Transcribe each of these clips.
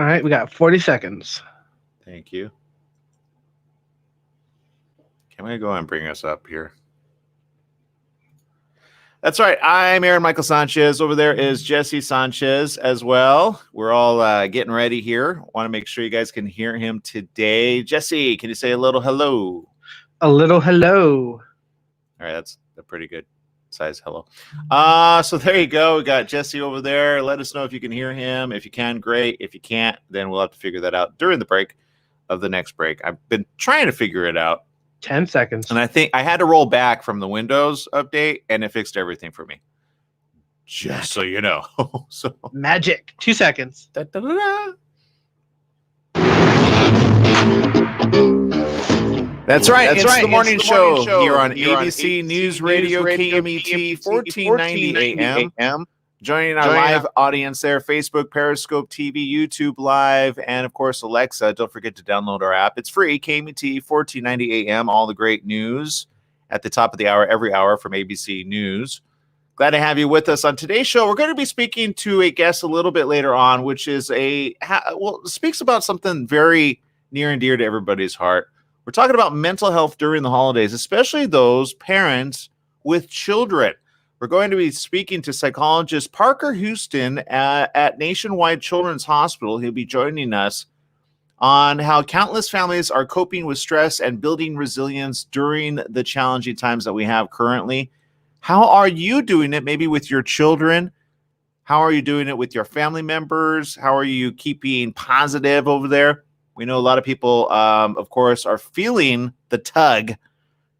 All right, we got 40 seconds. Thank you. Can we go and bring us up here? That's right. I'm Aaron Michael Sanchez. Over there is Jesse Sanchez as well. We're all getting ready here. Want to make sure you guys can hear him today. Jesse, can you say a little hello? A little hello. All right, that's a pretty good size hello. So there you go. We got Jesse over there. Let us know if you can hear him. If you can, great. If you can't, then we'll have to figure that out during the break of the next break. I've been trying to figure it out. 10 seconds. And I think I had to roll back from the Windows update, and it fixed everything for me. Just so you know. So Magic. 2 seconds. That's right. It's the morning show here on ABC News Radio KMET 1490 AM. Joining our live audience there, Facebook, Periscope TV, YouTube Live, and of course, Alexa. Don't forget to download our app. It's free, KMET 1490 AM. All the great news at the top of the hour, every hour from ABC News. Glad to have you with us on today's show. We're going to be speaking to a guest a little bit later on, which is speaks about something very near and dear to everybody's heart. We're talking about mental health during the holidays, especially those parents with children. We're going to be speaking to psychologist Parker Houston at Nationwide Children's Hospital. He'll be joining us on how countless families are coping with stress and building resilience during the challenging times that we have currently. How are you doing it, maybe with your children? How are you doing it with your family members? How are you keeping positive over there? We know a lot of people, of course, are feeling the tug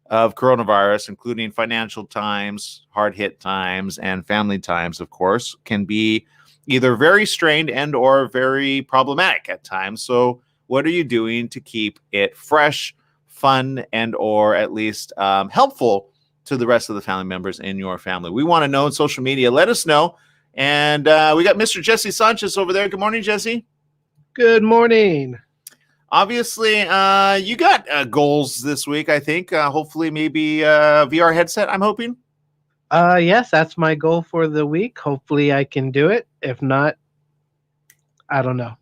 of coronavirus, including financial times, hard-hit times, and family times, of course, can be either very strained and or very problematic at times. So what are you doing to keep it fresh, fun, and or at least helpful to the rest of the family members in your family? We want to know on social media. Let us know. And we got Mr. Jesse Sanchez over there. Good morning, Jesse. Good morning. Obviously, you got goals this week, I think. Hopefully, maybe VR headset, I'm hoping. Yes, that's my goal for the week. Hopefully, I can do it. If not, I don't know.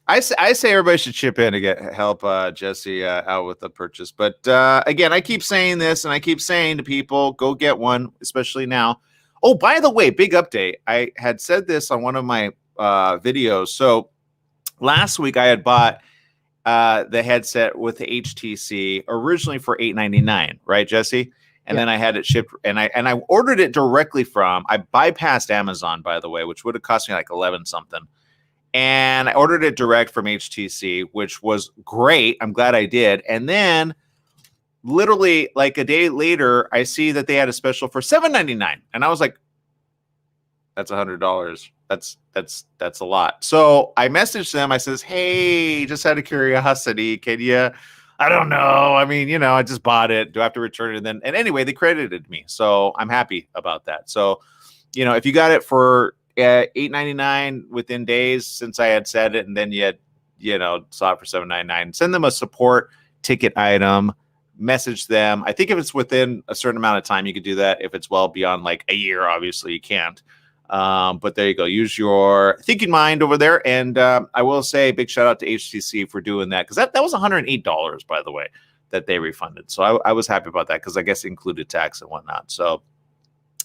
I say everybody should chip in to help Jesse out with the purchase. But again, I keep saying this, and I keep saying to people, go get one, especially now. Oh, by the way, big update. I had said this on one of my videos. So last week, I had bought the headset with the HTC originally for $8.99, right, Jesse? And then I had it shipped, and I ordered it directly from. I bypassed Amazon, by the way, which would have cost me like 11 something. And I ordered it direct from HTC, which was great. I'm glad I did. And then, literally like a day later, I see that they had a special for $7.99, and I was like, "That's $100. That's a lot." So I messaged them. I says, "Hey, just out of curiosity, can you? I don't know. I mean, I just bought it. Do I have to return it?" And anyway, they credited me, so I'm happy about that. So, if you got it for $8.99 within days since I had said it, and then you had, saw it for $7.99, send them a support ticket item. Message them. I think if it's within a certain amount of time, you could do that. If it's well beyond like a year, obviously you can't. But there you go. Use your thinking mind over there. And I will say big shout out to HTC for doing that, because that was $108, by the way, that they refunded. So I was happy about that, because I guess it included tax and whatnot. So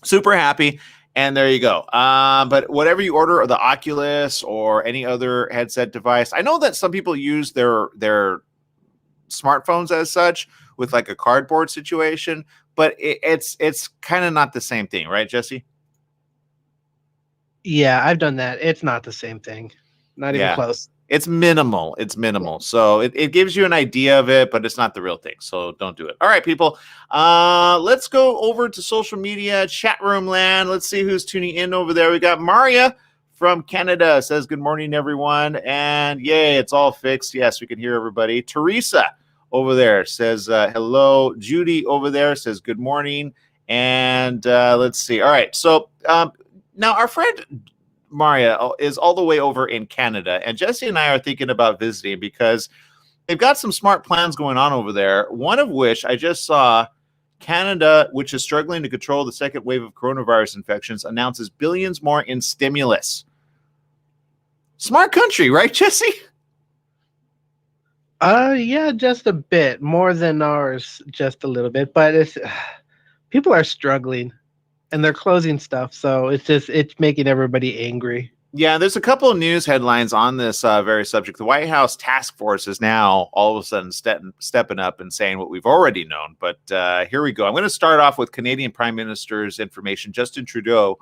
super happy. And there you go. But whatever you order, or the Oculus or any other headset device, I know that some people use their smartphones as such with like a cardboard situation, but it's kind of not the same thing, right, Jesse? Yeah, I've done that. It's not the same thing. Not even close. It's minimal. So it gives you an idea of it, but it's not the real thing. So don't do it. All right, people. Let's go over to social media, chat room land. Let's see who's tuning in over there. We got Maria from Canada, says good morning, everyone. And yay, it's all fixed. Yes, we can hear everybody. Teresa over there says hello. Judy over there says good morning. And let's see. All right. So now our friend Maria is all the way over in Canada, and Jesse and I are thinking about visiting because they've got some smart plans going on over there. One of which I just saw, Canada, which is struggling to control the second wave of coronavirus infections, announces billions more in stimulus. Smart country, right, Jesse? Yeah, just a bit more than ours, just a little bit. But it's people are struggling, and they're closing stuff, so it's making everybody angry. Yeah, there's a couple of news headlines on this very subject. The White House task force is now all of a sudden stepping up and saying what we've already known. But here we go. I'm going to start off with Canadian Prime Minister's information, Justin Trudeau,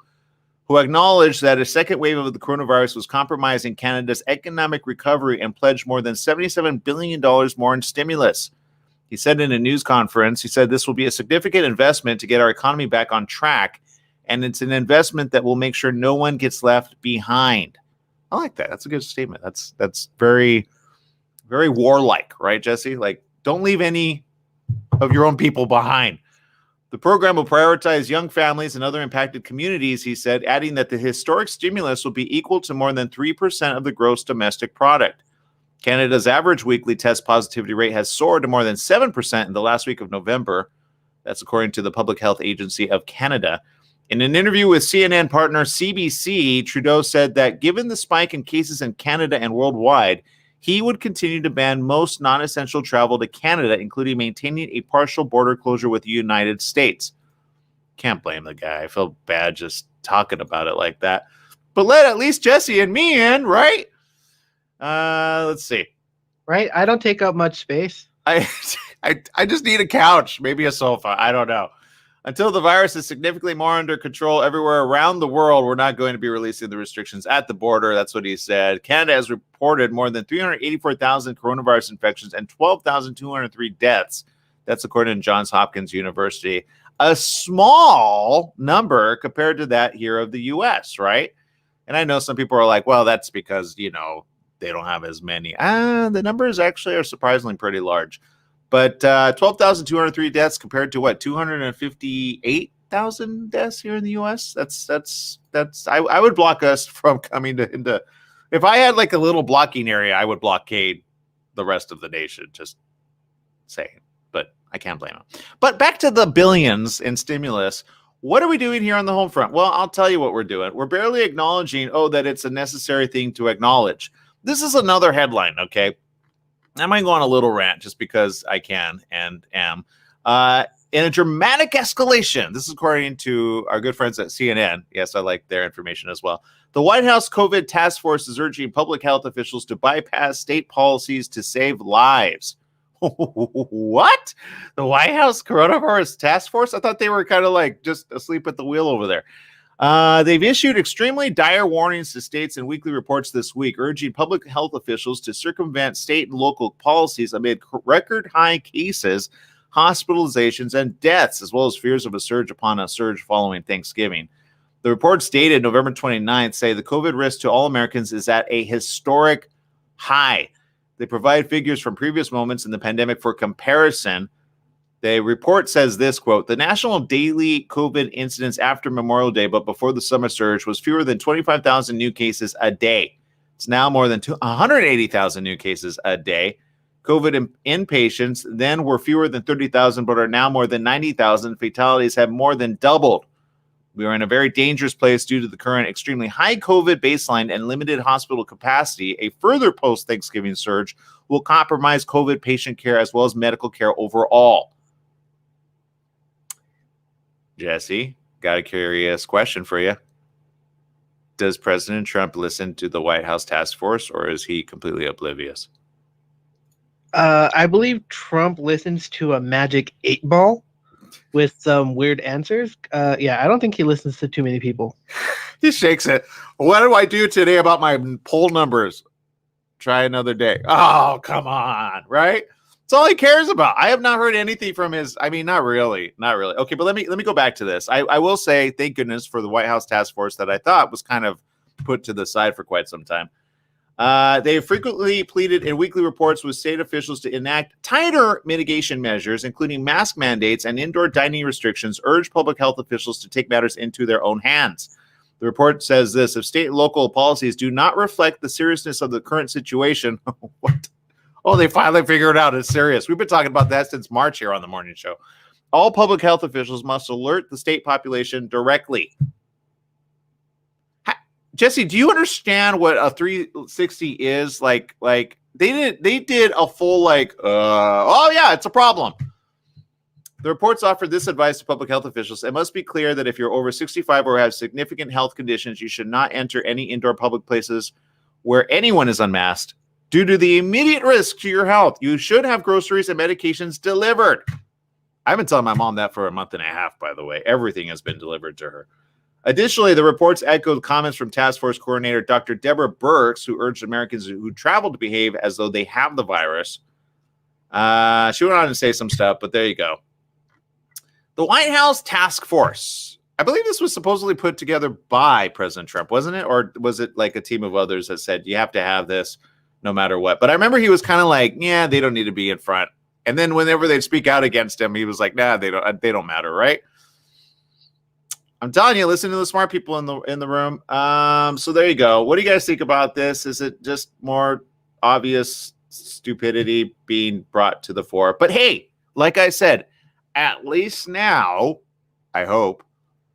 who acknowledged that a second wave of the coronavirus was compromising Canada's economic recovery and pledged more than $77 billion more in stimulus. He said in a news conference, he said this will be a significant investment to get our economy back on track, and it's an investment that will make sure no one gets left behind. I like that. That's a good statement. That's very, very warlike, right, Jesse? Like, don't leave any of your own people behind. The program will prioritize young families and other impacted communities, he said, adding that the historic stimulus will be equal to more than 3% of the gross domestic product. Canada's average weekly test positivity rate has soared to more than 7% in the last week of November. That's according to the Public Health Agency of Canada. In an interview with CNN partner CBC, Trudeau said that given the spike in cases in Canada and worldwide, he would continue to ban most non-essential travel to Canada, including maintaining a partial border closure with the United States. Can't blame the guy. I feel bad just talking about it like that. But let at least Jesse and me in, right? Let's see. Right? I don't take up much space. I just need a couch, maybe a sofa. I don't know. Until the virus is significantly more under control everywhere around the world, we're not going to be releasing the restrictions at the border. That's what he said. Canada has reported more than 384,000 coronavirus infections and 12,203 deaths. That's according to Johns Hopkins University. A small number compared to that here of the U.S., right? And I know some people are like, well, that's because, they don't have as many. The numbers actually are surprisingly pretty large. But 12,203 deaths compared to what, 258,000 deaths here in the U.S. I would block us from coming into. If I had like a little blocking area, I would blockade the rest of the nation. Just saying, but I can't blame them. But back to the billions in stimulus. What are we doing here on the home front? Well, I'll tell you what we're doing. We're barely acknowledging, that it's a necessary thing to acknowledge. This is another headline, okay? I might go on a little rant just because I can and am. In a dramatic escalation, this is according to our good friends at CNN. Yes, I like their information as well. The White House COVID task force is urging public health officials to bypass state policies to save lives. What? The White House coronavirus task force? I thought they were kind of like just asleep at the wheel over there. They've issued extremely dire warnings to states in weekly reports this week, urging public health officials to circumvent state and local policies amid record high cases, hospitalizations, and deaths, as well as fears of a surge upon a surge following Thanksgiving. The reports dated November 29th say the COVID risk to all Americans is at a historic high. They provide figures from previous moments in the pandemic for comparison. The report says this, quote, the national daily COVID incidence after Memorial Day, but before the summer surge, was fewer than 25,000 new cases a day. It's now more than 180,000 new cases a day. COVID inpatients then were fewer than 30,000, but are now more than 90,000. Fatalities have more than doubled. We are in a very dangerous place due to the current extremely high COVID baseline and limited hospital capacity. A further post-Thanksgiving surge will compromise COVID patient care as well as medical care overall. Jesse, got a curious question for you. Does President Trump listen to the White House task force, or is he completely oblivious? I believe Trump listens to a magic 8-ball with some weird answers. Yeah, I don't think he listens to too many people. He shakes it. What do I do today about my poll numbers? Try another day. Oh, come on, right? That's all he cares about. I have not heard anything from his. I mean, not really. Okay, but let me go back to this. I will say, thank goodness for the White House task force that I thought was kind of put to the side for quite some time. They have frequently pleaded in weekly reports with state officials to enact tighter mitigation measures, including mask mandates and indoor dining restrictions, urge public health officials to take matters into their own hands. The report says this: if state and local policies do not reflect the seriousness of the current situation, what? Oh, they finally figured it out. It's serious. We've been talking about that since March here on the morning show. All public health officials must alert the state population directly. Jesse, do you understand what a 360 is? Like they did a full oh yeah, it's a problem. The reports offered this advice to public health officials. It must be clear that if you're over 65 or have significant health conditions, you should not enter any indoor public places where anyone is unmasked due to the immediate risk to your health. You should have groceries and medications delivered. I've been telling my mom that for a month and a half, by the way. Everything has been delivered to her. Additionally, the reports echoed comments from Task Force Coordinator Dr. Deborah Birx, who urged Americans who travel to behave as though they have the virus. She went on to say some stuff, but there you go. The White House Task Force. I believe this was supposedly put together by President Trump, wasn't it? Or was it like a team of others that said, you have to have this no matter what? But I remember he was kind of like, yeah, they don't need to be in front. And then whenever they'd speak out against him, he was like, nah, they don't matter, right? I'm telling you, listen to the smart people in the room. So there you go. What do you guys think about this? Is it just more obvious stupidity being brought to the fore? But hey, like I said, at least now, I hope,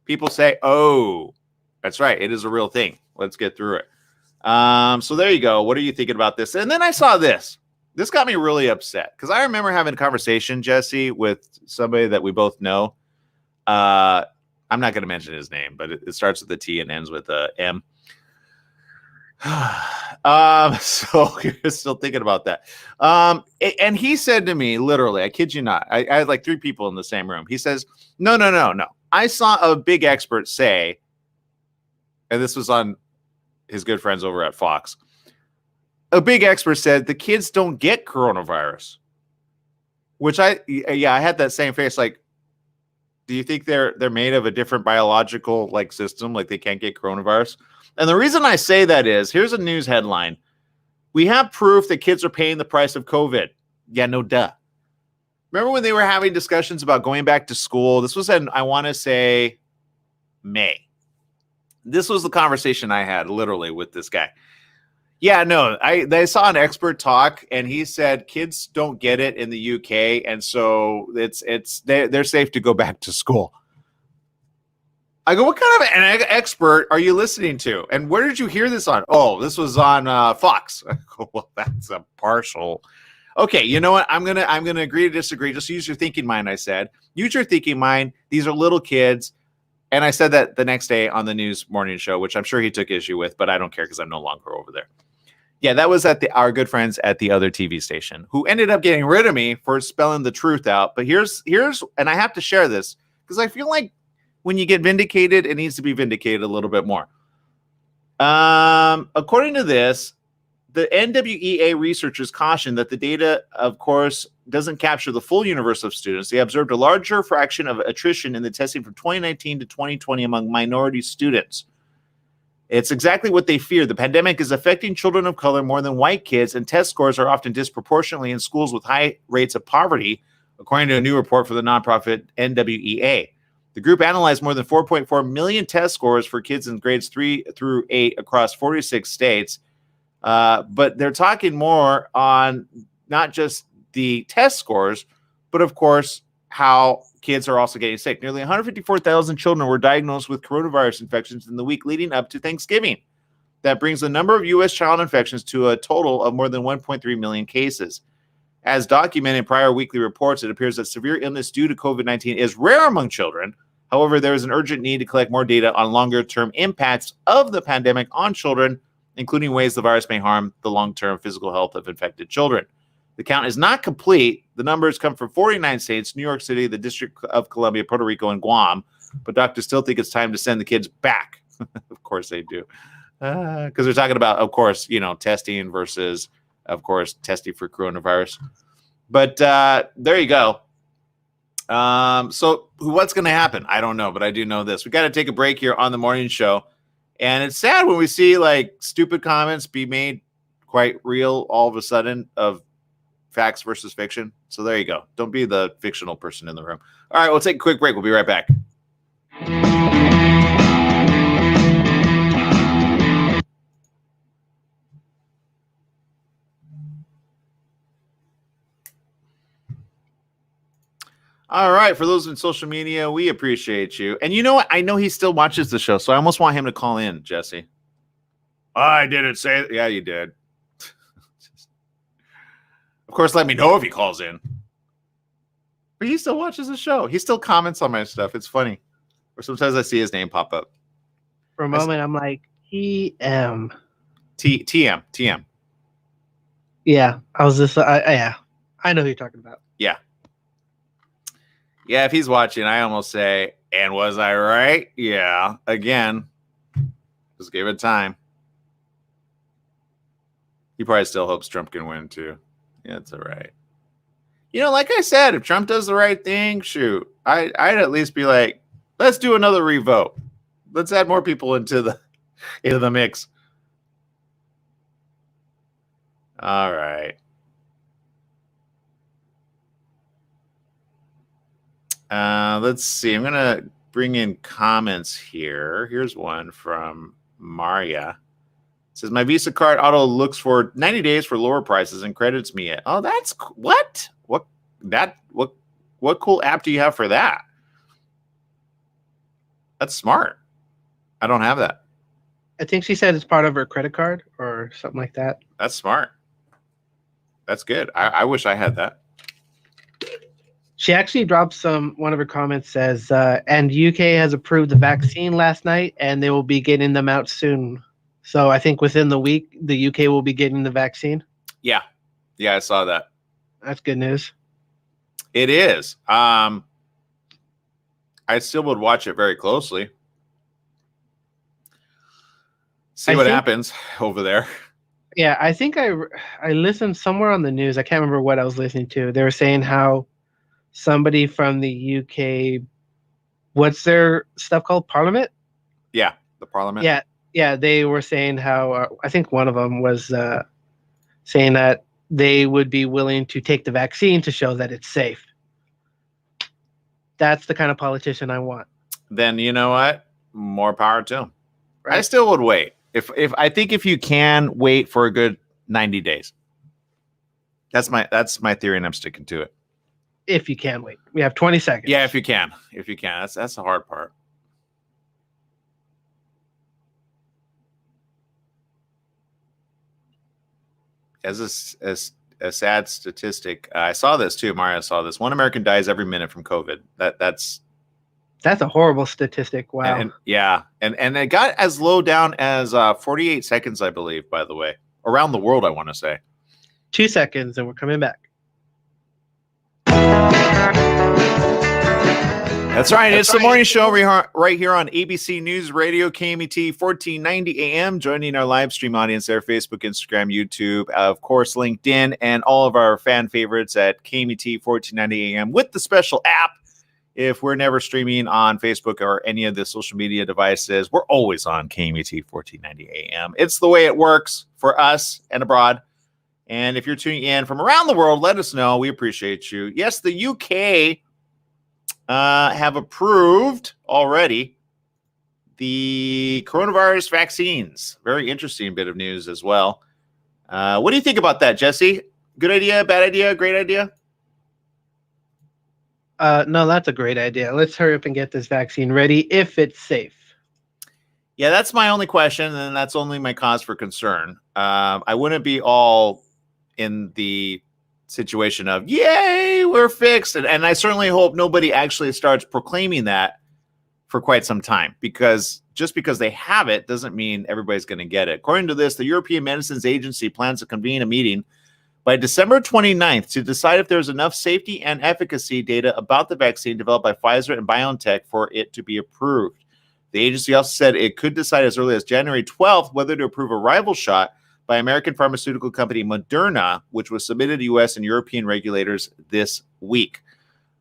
people say, oh, that's right, it is a real thing. Let's get through it. So there you go. What are you thinking about this? And then I saw this. This got me really upset because I remember having a conversation, Jesse, with somebody that we both know. I'm not going to mention his name, but it starts with a T and ends with a M. So you're still thinking about that. And he said to me, literally, I kid you not, I had like 3 people in the same room. He says, no. I saw a big expert say, and this was on his good friends over at Fox. A big expert said the kids don't get coronavirus, which I had that same face. Like, do you think they're made of a different biological like system? Like they can't get coronavirus? And the reason I say that is, here's a news headline. We have proof that kids are paying the price of COVID. Yeah, no duh. Remember when they were having discussions about going back to school? This was in, I want to say, May. This was the conversation I had literally with this guy. Yeah, no, I saw an expert talk, and he said kids don't get it in the UK, and so they're safe to go back to school. I go, what kind of an expert are you listening to? And where did you hear this on? Oh, this was on Fox. I go, well, that's a partial. Okay, you know what? I'm gonna agree to disagree. Just use your thinking mind. I said, use your thinking mind. These are little kids, and I said that the next day on the news morning show, which I'm sure he took issue with, but I don't care because I'm no longer over there. Yeah, that was at our good friends at the other TV station who ended up getting rid of me for spelling the truth out. But here's, and I have to share this because I feel like when you get vindicated, it needs to be vindicated a little bit more. According to this, the NWEA researchers cautioned that the data, of course, doesn't capture the full universe of students. They observed a larger fraction of attrition in the testing from 2019 to 2020 among minority students. It's exactly what they fear. The pandemic is affecting children of color more than white kids, and test scores are often disproportionately in schools with high rates of poverty, according to a new report for the nonprofit NWEA. The group analyzed more than 4.4 million test scores for kids in grades 3 through 8 across 46 states. But they're talking more on not just the test scores, but of course, how kids are also getting sick. Nearly 154,000 children were diagnosed with coronavirus infections in the week leading up to Thanksgiving. That brings the number of U.S. child infections to a total of more than 1.3 million cases. As documented in prior weekly reports, it appears that severe illness due to COVID-19 is rare among children. However, there is an urgent need to collect more data on longer-term impacts of the pandemic on children, including ways the virus may harm the long-term physical health of infected children. The count is not complete. The numbers come from 49 states, New York City, the District of Columbia, Puerto Rico, and Guam. But doctors still think it's time to send the kids back. Of course they do. Because they're talking about, of course, testing versus, of course, testing for coronavirus. But there you go. So what's going to happen? I don't know, but I do know this. We got to take a break here on the morning show. And it's sad when we see like stupid comments be made quite real all of a sudden of facts versus fiction. So there you go. Don't be the fictional person in the room. All right, we'll take a quick break. We'll be right back. All right, for those in social media, we appreciate you. And you know what? I know he still watches the show, so I almost want him to call in, Jesse. I didn't say it. Yeah, you did. Of course, let me know if he calls in. But he still watches the show. He still comments on my stuff. It's funny. Or sometimes I see his name pop up. For a moment, I'm like, TM. TM. Yeah, I was just, yeah, I know who you're talking about. Yeah. Yeah, if he's watching, I almost say, and was I right? Yeah. Again, just give it time. He probably still hopes Trump can win, too. Yeah, it's all right. You know, like I said, if Trump does the right thing, shoot, I'd at least be like, let's do another revote. Let's add more people into the mix. All right. Let's see. I'm gonna bring in comments here. Here's one from Maria. It says my Visa card auto looks for 90 days for lower prices and credits me it. Oh, that's what cool app do you have for that? That's smart. I don't have that. I think she said it's part of her credit card or something like that. That's smart. That's good. I wish I had that. She actually dropped one of her comments says, and UK has approved the vaccine last night and they will be getting them out soon. So I think within the week, the UK will be getting the vaccine. Yeah. Yeah, I saw that. That's good news. It is. I still would watch it very closely. See what happens over there. Yeah, I think I listened somewhere on the news. I can't remember what I was listening to. They were saying how somebody from the UK, what's their stuff called? Parliament? Yeah, the Parliament. Yeah, they were saying how, I think one of them was saying that they would be willing to take the vaccine to show that it's safe. That's the kind of politician I want. Then you know what? More power to him. Right? I still would wait. If you can wait for a good 90 days. That's my theory, and I'm sticking to it. If you can wait. We have 20 seconds. Yeah, if you can. That's the hard part. As a sad statistic, I saw this too. Mario saw this. 1 American dies every minute from COVID. That's a horrible statistic. Wow. And it got as low down as 48 seconds, I believe. By the way, around the world, I want to say 2 seconds, and we're coming back. That's right. It's the morning show right here on ABC News Radio, KMET 1490 AM. Joining our live stream audience there, Facebook, Instagram, YouTube, of course, LinkedIn, and all of our fan favorites at KMET 1490 AM with the special app. If we're never streaming on Facebook or any of the social media devices, we're always on KMET 1490 AM. It's the way it works for us and abroad. And if you're tuning in from around the world, let us know. We appreciate you. Yes, the UK have approved already the coronavirus vaccines. Very interesting bit of news as well. What do you think about that, Jesse? Good idea, bad idea, great idea? No, that's a great idea. Let's hurry up and get this vaccine ready if it's safe. Yeah, that's my only question, and that's only my cause for concern. I wouldn't be all in the situation of, yay, we're fixed. And I certainly hope nobody actually starts proclaiming that for quite some time, because just because they have it doesn't mean everybody's going to get it. According to this, the European Medicines Agency plans to convene a meeting by December 29th to decide if there's enough safety and efficacy data about the vaccine developed by Pfizer and BioNTech for it to be approved. The agency also said it could decide as early as January 12th whether to approve a rival shot by American pharmaceutical company Moderna, which was submitted to U.S. and European regulators this week.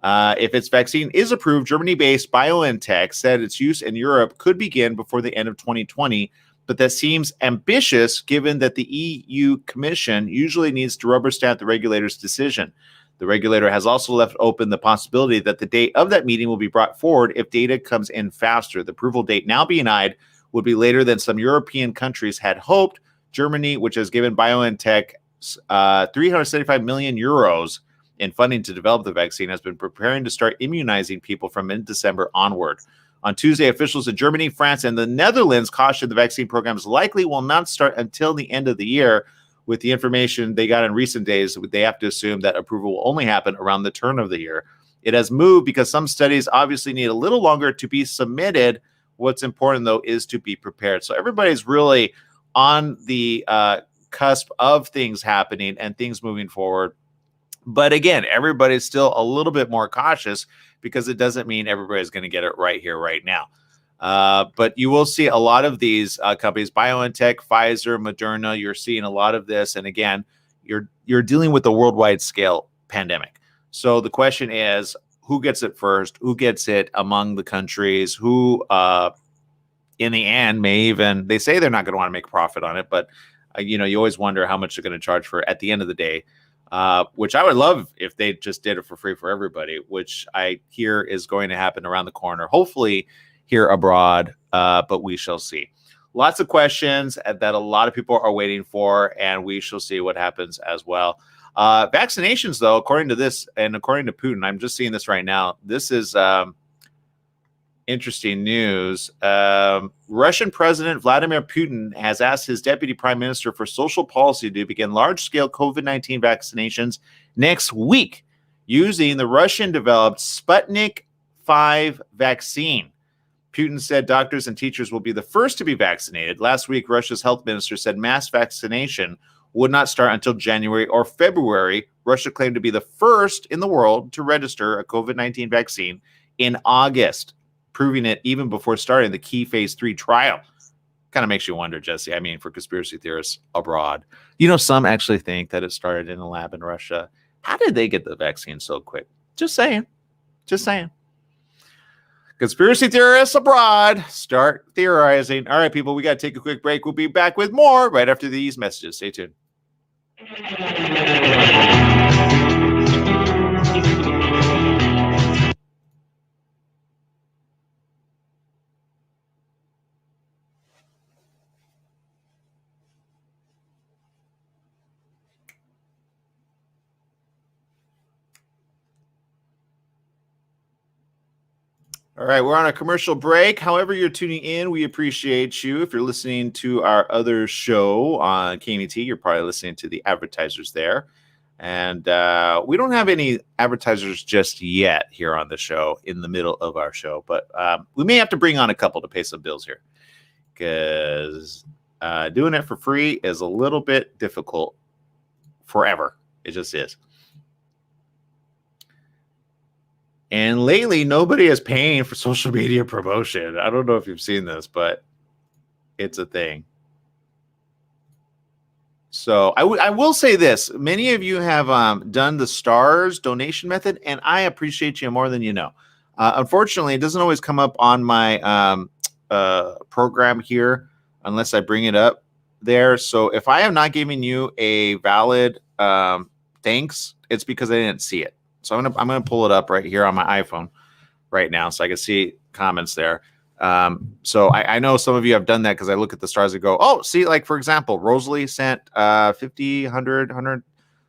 If its vaccine is approved, Germany-based BioNTech said its use in Europe could begin before the end of 2020, but that seems ambitious given that the EU Commission usually needs to rubber stamp the regulator's decision. The regulator has also left open the possibility that the date of that meeting will be brought forward if data comes in faster. The approval date now being eyed would be later than some European countries had hoped. Germany, which has given BioNTech 375 million euros in funding to develop the vaccine, has been preparing to start immunizing people from mid-December onward. On Tuesday, officials in Germany, France, and the Netherlands cautioned the vaccine programs likely will not start until the end of the year. With the information they got in recent days, they have to assume that approval will only happen around the turn of the year. It has moved because some studies obviously need a little longer to be submitted. What's important, though, is to be prepared. So everybody's really on the cusp of things happening and things moving forward. But again, everybody's still a little bit more cautious because it doesn't mean everybody's going to get it right here, right now. But you will see a lot of these companies, BioNTech, Pfizer, Moderna. You're seeing a lot of this. And again, you're dealing with a worldwide scale pandemic. So the question is, who gets it first? Who gets it among the countries? Who, in the end, may even, they say they're not going to want to make a profit on it, but you always wonder how much they're going to charge for it at the end of the day. Which I would love if they just did it for free for everybody, which I hear is going to happen around the corner, hopefully here abroad, but we shall see. Lots of questions that a lot of people are waiting for, and we shall see what happens as well. Vaccinations, though, according to this and according to Putin, I'm just seeing this right now. This is interesting news. Russian President Vladimir Putin has asked his deputy prime minister for social policy to begin large-scale COVID-19 vaccinations next week using the Russian-developed Sputnik V vaccine. Putin said doctors and teachers will be the first to be vaccinated. Last week, Russia's health minister said mass vaccination would not start until January or February. Russia claimed to be the first in the world to register a COVID-19 vaccine in August, proving it even before starting the key phase 3 trial. Kind of makes you wonder, Jesse. I mean, for conspiracy theorists abroad, some actually think that it started in a lab in Russia. How did they get the vaccine so quick? Just saying. Conspiracy theorists abroad, start theorizing. All right, people, we got to take a quick break. We'll be back with more right after these messages. Stay tuned. All right, we're on a commercial break. However you're tuning in, we appreciate you. If you're listening to our other show on KMET, you're probably listening to the advertisers there. And we don't have any advertisers just yet here on the show in the middle of our show. But we may have to bring on a couple to pay some bills here, because doing it for free is a little bit difficult forever. It just is. And lately, nobody is paying for social media promotion. I don't know if you've seen this, but it's a thing. So I will say this. Many of you have done the STARS donation method, and I appreciate you more than you know. Unfortunately, it doesn't always come up on my program here unless I bring it up there. So if I am not giving you a valid thanks, it's because I didn't see it. So I'm gonna pull it up right here on my iPhone right now, so I can see comments there. So I know some of you have done that because I look at the stars and go, oh, see, like for example, Rosalie sent 50, 100, 100.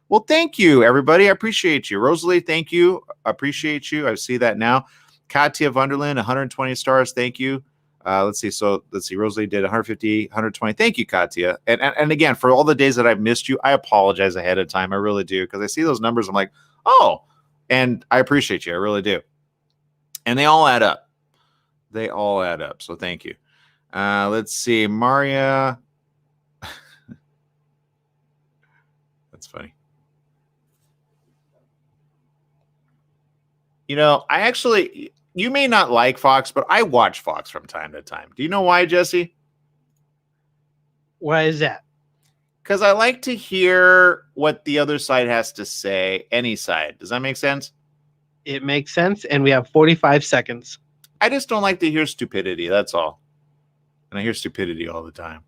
Well, thank you, everybody. I appreciate you, Rosalie. Thank you. I appreciate you. I see that now. Katya Vanderlyn, 120 stars. Thank you. Let's see. So let's see. Rosalie did 150, 120. Thank you, Katya. And again, for all the days that I've missed you, I apologize ahead of time. I really do, because I see those numbers. I'm like, oh. And I appreciate you. I really do. And they all add up. They all add up. So thank you. Let's see. Maria. That's funny. You may not like Fox, but I watch Fox from time to time. Do you know why, Jesse? Why is that? Because I like to hear what the other side has to say, any side. Does that make sense? It makes sense, and we have 45 seconds. I just don't like to hear stupidity, that's all. And I hear stupidity all the time.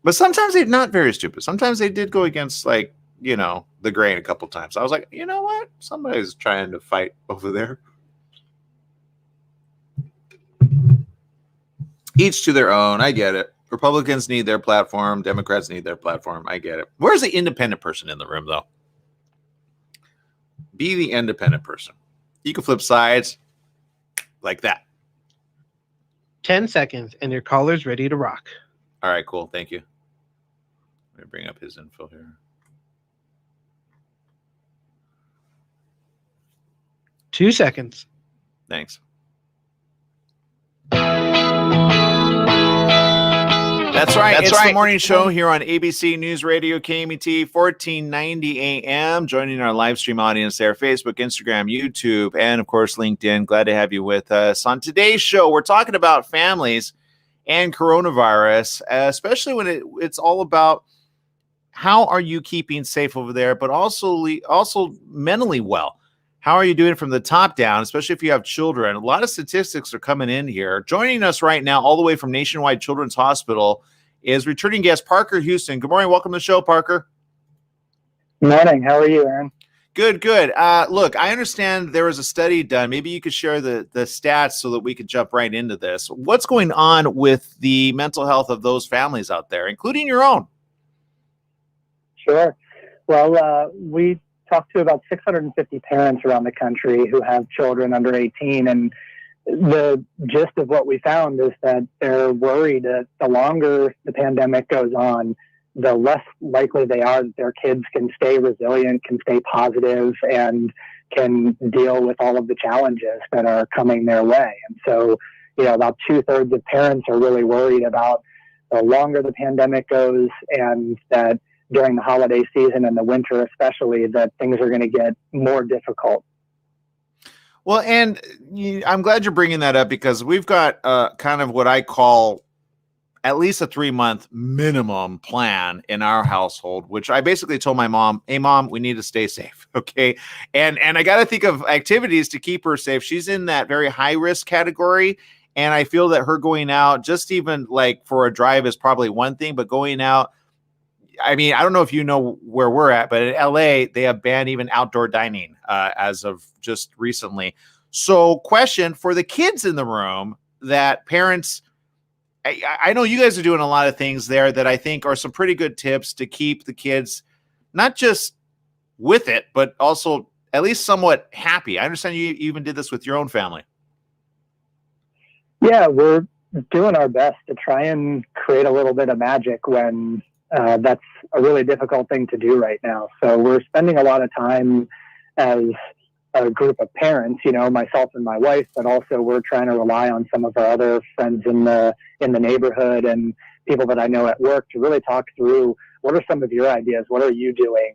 But sometimes they're not very stupid. Sometimes they did go against, the grain a couple times. I was like, you know what? Somebody's trying to fight over there. Each to their own. I get it. Republicans need their platform. Democrats need their platform. I get it. Where's the independent person in the room, though? Be the independent person. You can flip sides. like that. 10 seconds, and your caller's ready to rock. All right, cool. Thank you. Let me bring up his info here. Two seconds. Thanks. That's right. It's the morning show here on ABC News Radio, KMET, 1490 AM. Joining our live stream audience there, Facebook, Instagram, YouTube, and of course, LinkedIn. Glad to have you with us. On today's show, we're talking about families and coronavirus, especially when it's all about how are you keeping safe over there, but also mentally well. How are you doing from the top down, especially if you have children? A lot of statistics are coming in here. Joining us right now, all the way from Nationwide Children's Hospital, is returning guest Parker Houston. Good morning. Welcome to the show, Parker. Good morning. How are you, Aaron? Good. Look, I understand there was a study done. Maybe you could share the stats so that we could jump right into this. What's going on with the mental health of those families out there, including your own? Sure. Well, we talked to about 650 parents around the country who have children under 18, and the gist of what we found is that they're worried that the longer the pandemic goes on, the less likely they are that their kids can stay resilient, can stay positive, and can deal with all of the challenges that are coming their way. And so, about 2/3 of parents are really worried about the longer the pandemic goes, and that during the holiday season and the winter especially, that things are going to get more difficult. Well, and I'm glad you're bringing that up, because we've got kind of what I call at least a 3-month minimum plan in our household, which I basically told my mom, hey, Mom, we need to stay safe. Okay. And I got to think of activities to keep her safe. She's in that very high risk category. And I feel that her going out, just even like for a drive, is probably one thing, but going out, I mean, I don't know if you know where we're at, but in LA, they have banned even outdoor dining as of just recently. So question for the kids in the room, that parents, I know you guys are doing a lot of things there that I think are some pretty good tips to keep the kids not just with it, but also at least somewhat happy. I understand you even did this with your own family. Yeah, we're doing our best to try and create a little bit of magic when that's a really difficult thing to do right now. So we're spending a lot of time as a group of parents, myself and my wife, but also we're trying to rely on some of our other friends in the neighborhood and people that I know at work to really talk through what are some of your ideas? What are you doing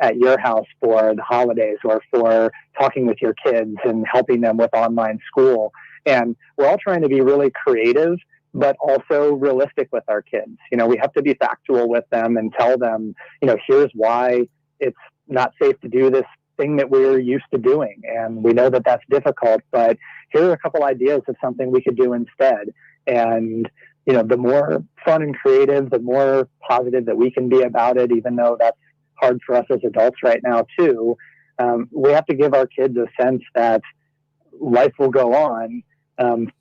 at your house for the holidays, or for talking with your kids and helping them with online school? And we're all trying to be really creative, but also realistic with our kids. We have to be factual with them and tell them, here's why it's not safe to do this thing that we're used to doing. And we know that that's difficult, but here are a couple ideas of something we could do instead. And, the more fun and creative, the more positive that we can be about it, even though that's hard for us as adults right now too. We have to give our kids a sense that life will go on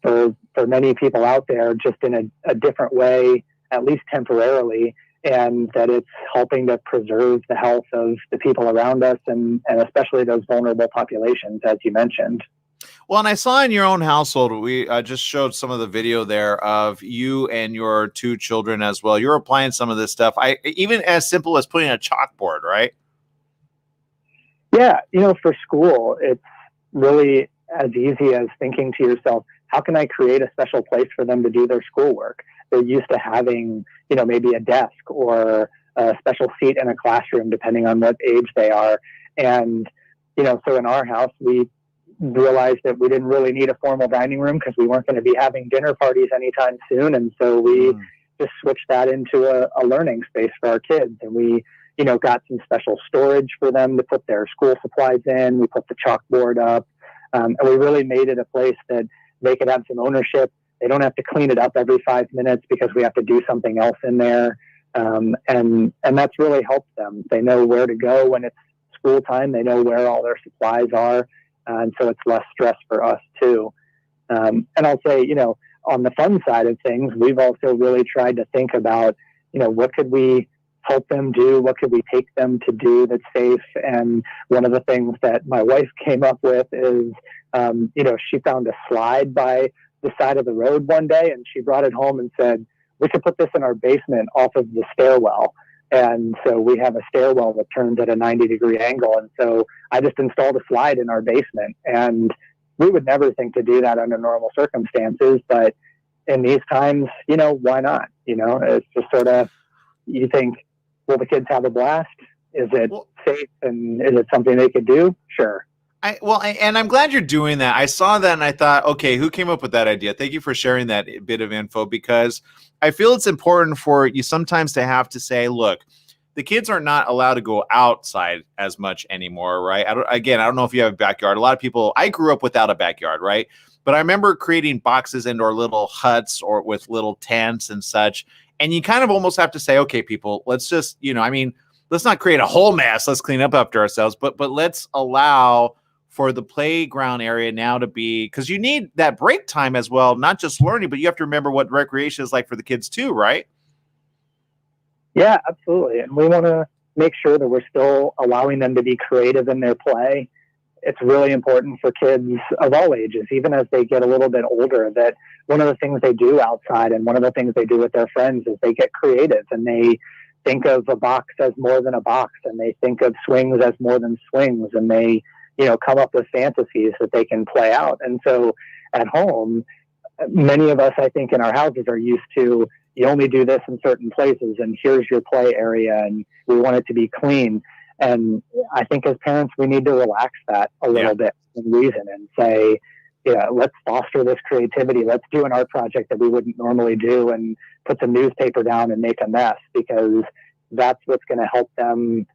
for many people out there, just in a different way, at least temporarily, and that it's helping to preserve the health of the people around us, and especially those vulnerable populations, as you mentioned. Well, and I saw in your own household, we just showed some of the video there of you and your 2 children as well. You're applying some of this stuff. Even as simple as putting a chalkboard, right? Yeah, for school, it's really as easy as thinking to yourself, how can I create a special place for them to do their schoolwork? They're used to having, maybe a desk or a special seat in a classroom, depending on what age they are. And, so in our house, we realized that we didn't really need a formal dining room because we weren't going to be having dinner parties anytime soon. And so we just switched that into a learning space for our kids. And we, got some special storage for them to put their school supplies in. We put the chalkboard up. And we really made it a place that they could have some ownership. They don't have to clean it up every 5 minutes because we have to do something else in there. And that's really helped them. They know where to go when it's school time. They know where all their supplies are. And so it's less stress for us too. And I'll say, on the fun side of things, we've also really tried to think about, what could we help them do? What could we take them to do that's safe? And one of the things that my wife came up with is, she found a slide by the side of the road one day, and she brought it home and said, we could put this in our basement off of the stairwell. And so we have a stairwell that turns at a 90-degree angle. And so I just installed a slide in our basement. And we would never think to do that under normal circumstances. But in these times, why not? It's just sort of, you think, will the kids have a blast? Is it safe? And is it something they could do? Sure. And I'm glad you're doing that. I saw that and I thought, okay, who came up with that idea? Thank you for sharing that bit of info, because I feel it's important for you sometimes to have to say, look, the kids are not allowed to go outside as much anymore, right? I don't know if you have a backyard. A lot of people, I grew up without a backyard, right? But I remember creating boxes and/or little huts or with little tents and such. And you kind of almost have to say, okay, people, let's just, let's not create a whole mess. Let's clean up after ourselves, but let's allow for the playground area now to be, because you need that break time as well, not just learning, but you have to remember what recreation is like for the kids too, right? Yeah, absolutely. And we want to make sure that we're still allowing them to be creative in their play. It's really important for kids of all ages, even as they get a little bit older, that one of the things they do outside and one of the things they do with their friends is they get creative, and they think of a box as more than a box, and they think of swings as more than swings, and they come up with fantasies that they can play out. And so at home, many of us, I think, in our houses are used to, you only do this in certain places, and here's your play area, and we want it to be clean. And I think as parents, we need to relax that a little bit and reason and say, let's foster this creativity. Let's do an art project that we wouldn't normally do and put some newspaper down and make a mess, because that's what's going to help them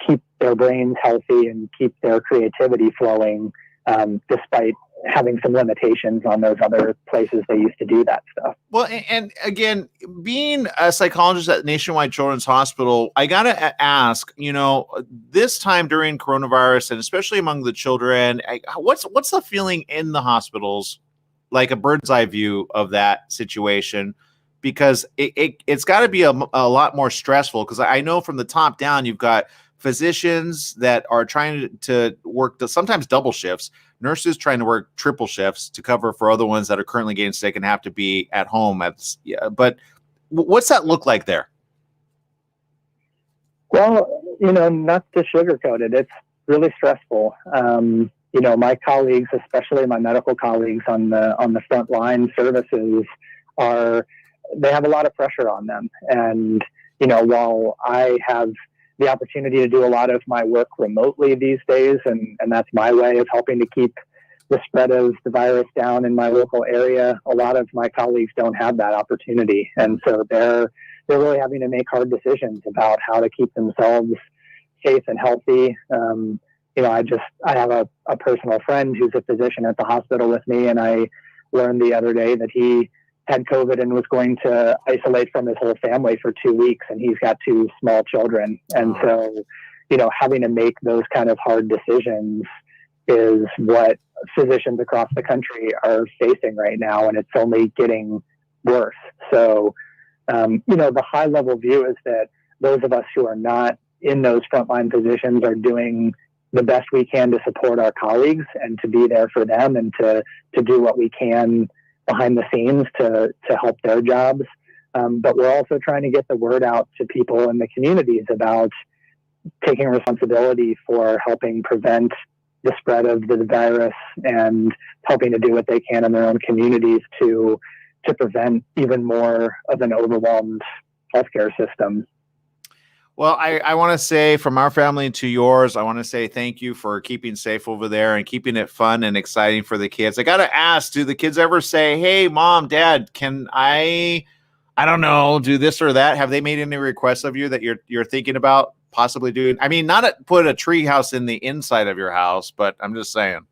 keep their brains healthy and keep their creativity flowing, despite having some limitations on those other places they used to do that stuff. Well, and again, being a psychologist at Nationwide Children's Hospital, I got to ask, this time during coronavirus, and especially among the children, what's the feeling in the hospitals, like a bird's eye view of that situation? Because it's got to be a lot more stressful, because I know from the top down, you've got physicians that are trying to work sometimes double shifts, nurses trying to work triple shifts to cover for other ones that are currently getting sick and have to be at home. But what's that look like there? Well, not to sugarcoat it, it's really stressful. My colleagues, especially my medical colleagues on the front line services, they have a lot of pressure on them. And, while I have the opportunity to do a lot of my work remotely these days, and that's my way of helping to keep the spread of the virus down in my local area, a lot of my colleagues don't have that opportunity. And so they're really having to make hard decisions about how to keep themselves safe and healthy. I have a personal friend who's a physician at the hospital with me, and I learned the other day that he had COVID and was going to isolate from his whole family for 2 weeks, and he's got 2 small children. And so, having to make those kind of hard decisions is what physicians across the country are facing right now, and it's only getting worse. So, the high level view is that those of us who are not in those frontline positions are doing the best we can to support our colleagues and to be there for them and to do what we can behind the scenes to help their jobs. But we're also trying to get the word out to people in the communities about taking responsibility for helping prevent the spread of the virus and helping to do what they can in their own communities to prevent even more of an overwhelmed healthcare system. Well, I want to say from our family to yours, I want to say thank you for keeping safe over there and keeping it fun and exciting for the kids. I got to ask, do the kids ever say, hey, Mom, Dad, can I don't know, do this or that? Have they made any requests of you that you're thinking about possibly doing? I mean, not put a tree house in the inside of your house, but I'm just saying.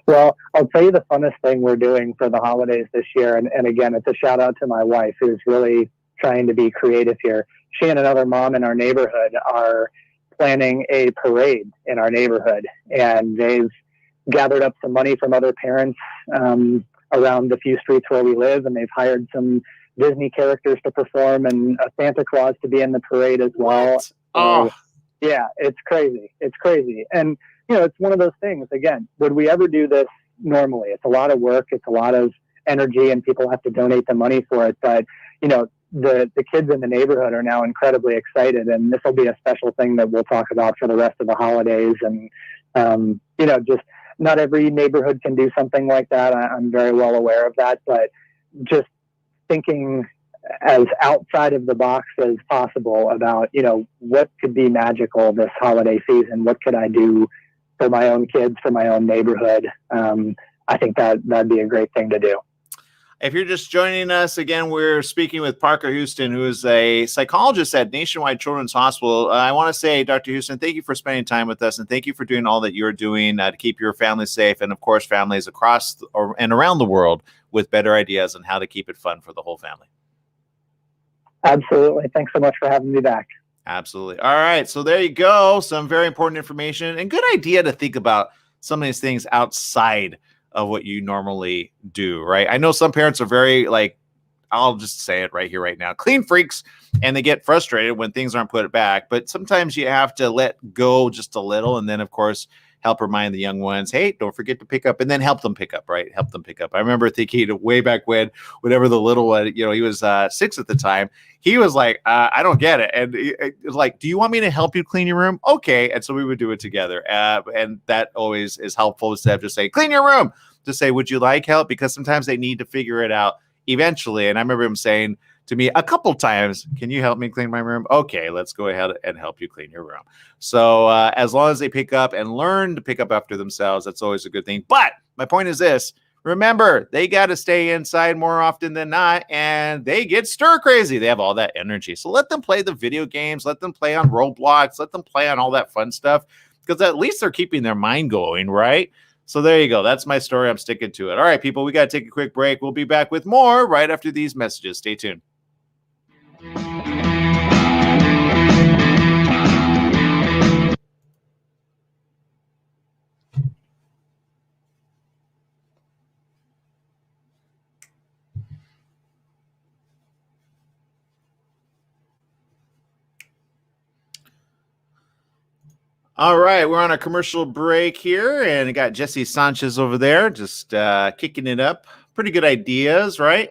Well, I'll tell you the funnest thing we're doing for the holidays this year. And again, it's a shout out to my wife, who's really trying to be creative here. She and another mom in our neighborhood are planning a parade in our neighborhood, and they've gathered up some money from other parents around the few streets where we live, and they've hired some Disney characters to perform and a Santa Claus to be in the parade as well. What? Oh, So, yeah, it's crazy. It's crazy. And, it's one of those things, again, would we ever do this normally? It's a lot of work. It's a lot of energy and people have to donate the money for it. But, the kids in the neighborhood are now incredibly excited, and this will be a special thing that we'll talk about for the rest of the holidays. And, just not every neighborhood can do something like that. I'm very well aware of that, but just thinking as outside of the box as possible about, what could be magical this holiday season? What could I do for my own kids, for my own neighborhood? I think that'd be a great thing to do. If you're just joining us, again, we're speaking with Parker Houston, who is a psychologist at Nationwide Children's Hospital. I want to say, Dr. Houston, thank you for spending time with us, and thank you for doing all that you're doing to keep your family safe, and, of course, families across and around the world with better ideas on how to keep it fun for the whole family. Absolutely. Thanks so much for having me back. Absolutely. All right. So there you go. Some very important information and good idea to think about some of these things outside of what you normally do, right? I know some parents are very I'll just say it right here, right now, clean freaks, and they get frustrated when things aren't put back. But sometimes you have to let go just a little. And then, of course, help remind the young ones, hey, don't forget to pick up, and then help them pick up, right? Help them pick up. I remember thinking way back when, whenever the little one, he was 6 at the time, he was like, I don't get it. And it was like, do you want me to help you clean your room? Okay. And so we would do it together. And that always is helpful instead of just saying, clean your room, to say, would you like help? Because sometimes they need to figure it out eventually. And I remember him saying to me a couple times, can you help me clean my room? Okay, let's go ahead and help you clean your room. So as long as they pick up and learn to pick up after themselves, that's always a good thing. But my point is this. Remember, they got to stay inside more often than not, and they get stir crazy. They have all that energy. So let them play the video games. Let them play on Roblox. Let them play on all that fun stuff, because at least they're keeping their mind going, right? So there you go. That's my story. I'm sticking to it. All right, people, we got to take a quick break. We'll be back with more right after these messages. Stay tuned. All right, we're on a commercial break here, and I got Jesse Sanchez over there just kicking it up. Pretty good ideas, right?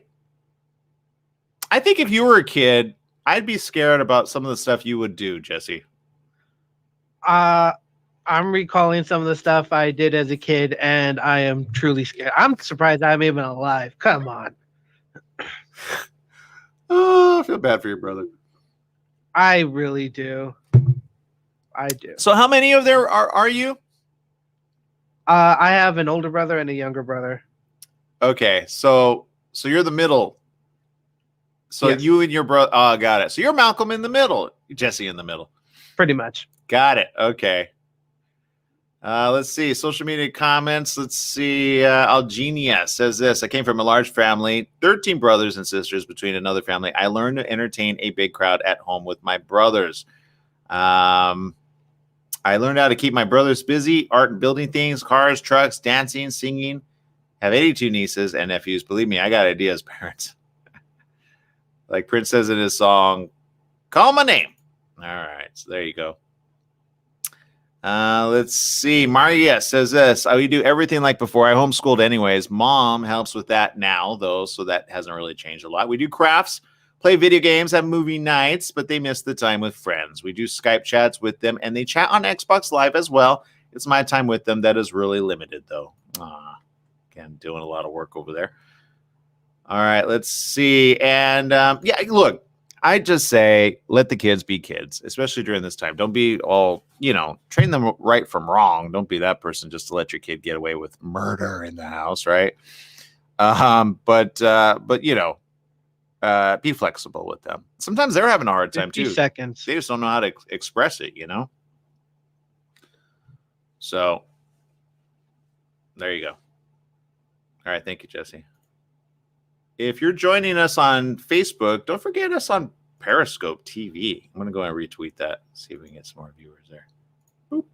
I think if you were a kid, I'd be scared about some of the stuff you would do, Jesse. I'm recalling some of the stuff I did as a kid, and I am truly scared. I'm surprised I'm even alive. Come on. Oh, I feel bad for your brother. I really do. I do. So how many of there are you? I have an older brother and a younger brother. Okay, so you're the middle. So Yes. You and your brother. Oh, got it. So you're Malcolm in the middle, Jesse in the middle. Pretty much. Got it. Okay. Let's see. Social media comments. Let's see. Algenia says this. I came from a large family, 13 brothers and sisters between another family. I learned to entertain a big crowd at home with my brothers. I learned how to keep my brothers busy, art and building things, cars, trucks, dancing, singing. Have 82 nieces and nephews. Believe me, I got ideas, parents. Like Prince says in his song, call my name. All right, so there you go. Let's see. Maria says this. We do everything like before. I homeschooled anyways. Mom helps with that now, though, so that hasn't really changed a lot. We do crafts, play video games, have movie nights, but they miss the time with friends. We do Skype chats with them, and they chat on Xbox Live as well. It's my time with them that is really limited, though. Again, doing a lot of work over there. All right, let's see. And, yeah, look, I just say let the kids be kids, especially during this time. Don't be all, train them right from wrong. Don't be that person just to let your kid get away with murder in the house, right? But be flexible with them. Sometimes they're having a hard time 50 too. seconds. They just don't know how to express it, So there you go. All right. Thank you, Jesse. If you're joining us on Facebook, don't forget us on Periscope TV. I'm going to go and retweet that. See if we can get some more viewers there. Boop.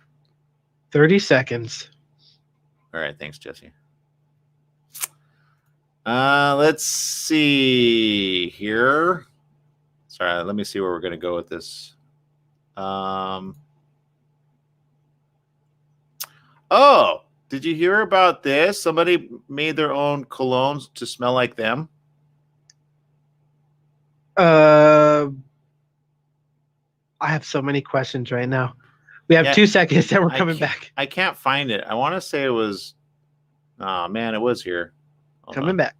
30 seconds. All right. Thanks, Jesse. Let's see here. Sorry, let me see where we're going to go with this. Oh, did you hear about this? Somebody made their own colognes to smell like them. I have so many questions right now. We have 2 seconds and we're coming back. I can't find it. I want to say it was. Oh man, it was here. Coming back.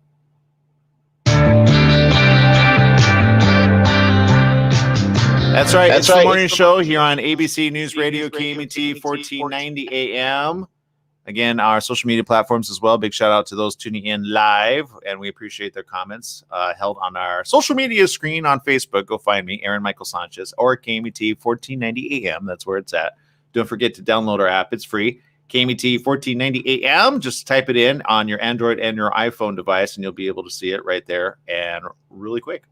That's right. It's the morning show here on ABC News Radio, KMET 1490 AM. Again, our social media platforms as well. Big shout out to those tuning in live, and we appreciate their comments held on our social media screen on Facebook. Go find me, Aaron Michael Sanchez, or KMET 1490 AM. That's where it's at. Don't forget to download our app. It's free. KMET 1490 AM. Just type it in on your Android and your iPhone device, and you'll be able to see it right there and really quick.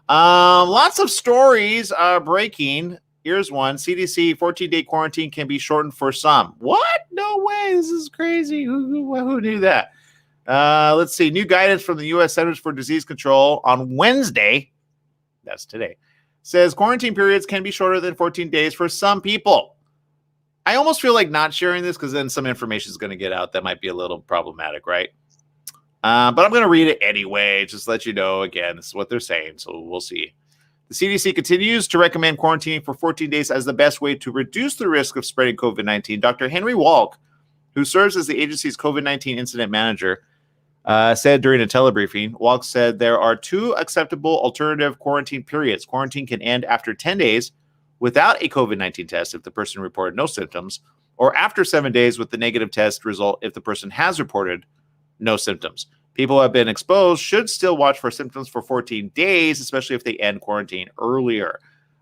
Lots of stories breaking. Here's one. CDC 14-day quarantine can be shortened for some. What? No way. This is crazy. Who knew that? Let's see. New guidance from the U.S. Centers for Disease Control on Wednesday, that's today, says quarantine periods can be shorter than 14 days for some people. I almost feel like not sharing this because then some information is going to get out that might be a little problematic, right? But I'm going to read it anyway, just to let you know. Again, this is what they're saying, so we'll see. The CDC continues to recommend quarantining for 14 days as the best way to reduce the risk of spreading COVID-19. Dr. Henry Walk, who serves as the agency's COVID-19 incident manager, said during a telebriefing, Walk said there are 2 acceptable alternative quarantine periods. Quarantine can end after 10 days without a COVID-19 test if the person reported no symptoms, or after 7 days with the negative test result if the person has reported no symptoms. People who have been exposed should still watch for symptoms for 14 days, especially if they end quarantine earlier.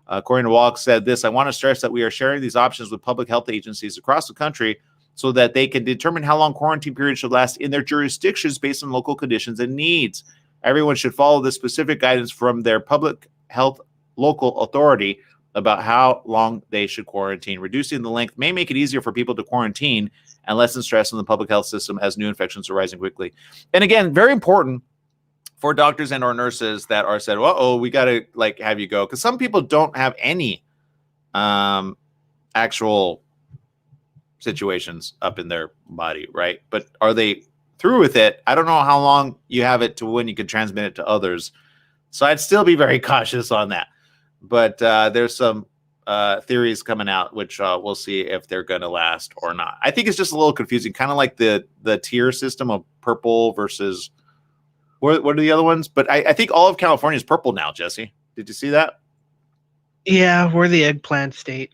According to Walk said this, I want to stress that we are sharing these options with public health agencies across the country so that they can determine how long quarantine periods should last in their jurisdictions based on local conditions and needs. Everyone should follow the specific guidance from their public health local authority about how long they should quarantine. Reducing the length may make it easier for people to quarantine and lessen stress on the public health system as new infections are rising quickly. And again, very important for doctors and or nurses that are said, we got to have you go. Because some people don't have any actual situations up in their body, right? But are they through with it? I don't know how long you have it to when you can transmit it to others. So I'd still be very cautious on that. But there's some theories coming out, which we'll see if they're going to last or not. I think it's just a little confusing, kind of like the tier system of purple versus what are the other ones? But I think all of California is purple now, Jesse. Did you see that? Yeah, we're the eggplant state.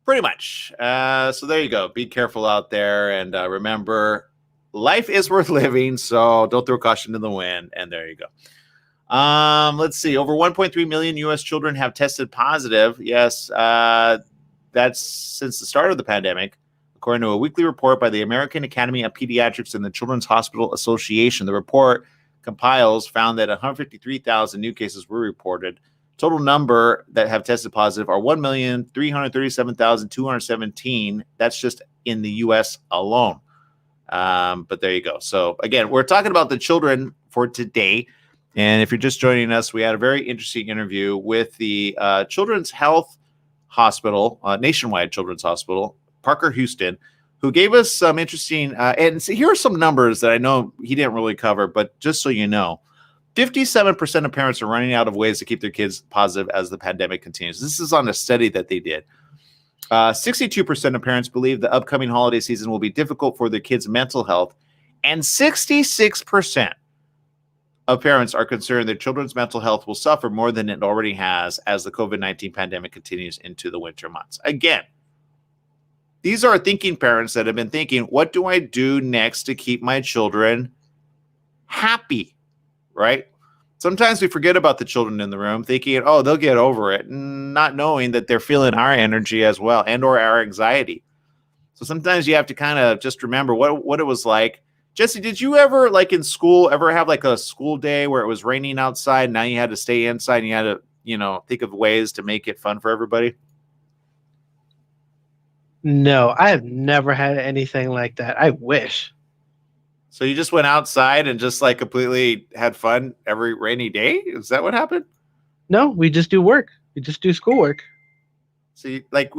Pretty much. So there you go. Be careful out there. And remember, life is worth living. So don't throw caution to the wind. And there you go. Let's see. Over 1.3 million U.S. children have tested positive. Yes, that's since the start of the pandemic, according to a weekly report by the American Academy of Pediatrics and the Children's Hospital Association. The report found that 153,000 new cases were reported. Total number that have tested positive are 1,337,217. That's just in the U.S. alone. But there you go. So again, we're talking about the children for today. And if you're just joining us, we had a very interesting interview with the Children's Health Hospital, Nationwide Children's Hospital, Parker Houston, who gave us some interesting, and so here are some numbers that I know he didn't really cover, but just so you know, 57% of parents are running out of ways to keep their kids positive as the pandemic continues. This is on a study that they did. 62% of parents believe the upcoming holiday season will be difficult for their kids' mental health, and 66% of parents are concerned their children's mental health will suffer more than it already has as the COVID-19 pandemic continues into the winter months. Again, these are thinking parents that have been thinking, what do I do next to keep my children happy, right? Sometimes we forget about the children in the room, thinking, they'll get over it, not knowing that they're feeling our energy as well and or our anxiety. So sometimes you have to kind of just remember what it was like. Jesse, did you ever, in school, have a school day where it was raining outside and now you had to stay inside and you had to, think of ways to make it fun for everybody? No, I have never had anything like that. I wish. So you just went outside and just like completely had fun every rainy day? Is that what happened? No, we just do work. We just do schoolwork. See, like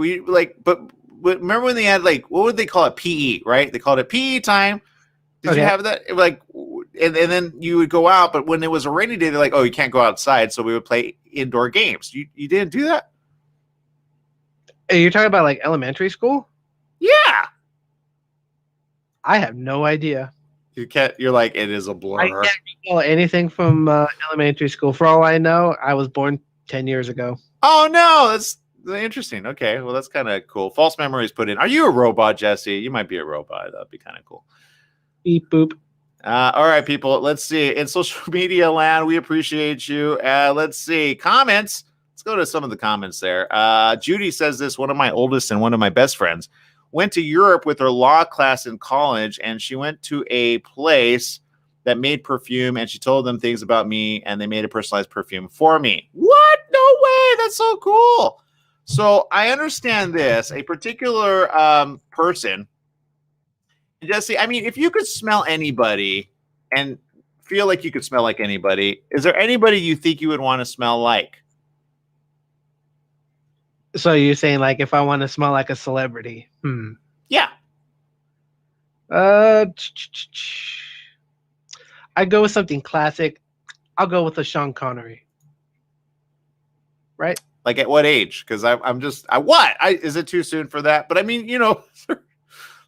but remember when they had like, what would they call it? PE, right? They called it PE time. Did you have that? Like, and then you would go out, but when it was a rainy day, they're like, oh, you can't go outside. So we would play indoor games. You didn't do that? Hey, you're talking about like elementary school? Yeah. I have no idea. You can't, you're like, it is a blur. I can't recall anything from elementary school. For all I know, I was born 10 years ago. Oh, no. That's interesting. Okay. Well, that's kind of cool. False memories put in. Are you a robot, Jesse? You might be a robot. That'd be kind of cool. Beep, boop. All right, people. Let's see. In social media land, we appreciate you. Let's see. Comments. Let's go to some of the comments there. Judy says this, one of my oldest and one of my best friends went to Europe with her law class in college, and she went to a place that made perfume, and she told them things about me, and they made a personalized perfume for me. What? No way. That's so cool. So I understand this. A particular person, Jesse, I mean, if you could smell anybody and feel like you could smell like anybody, is there anybody you think you would want to smell like? So you're saying like if I want to smell like a celebrity? Yeah. I'd go with something classic. I'll go with a Sean Connery. Right? Like at what age? Because is it too soon for that? But I mean,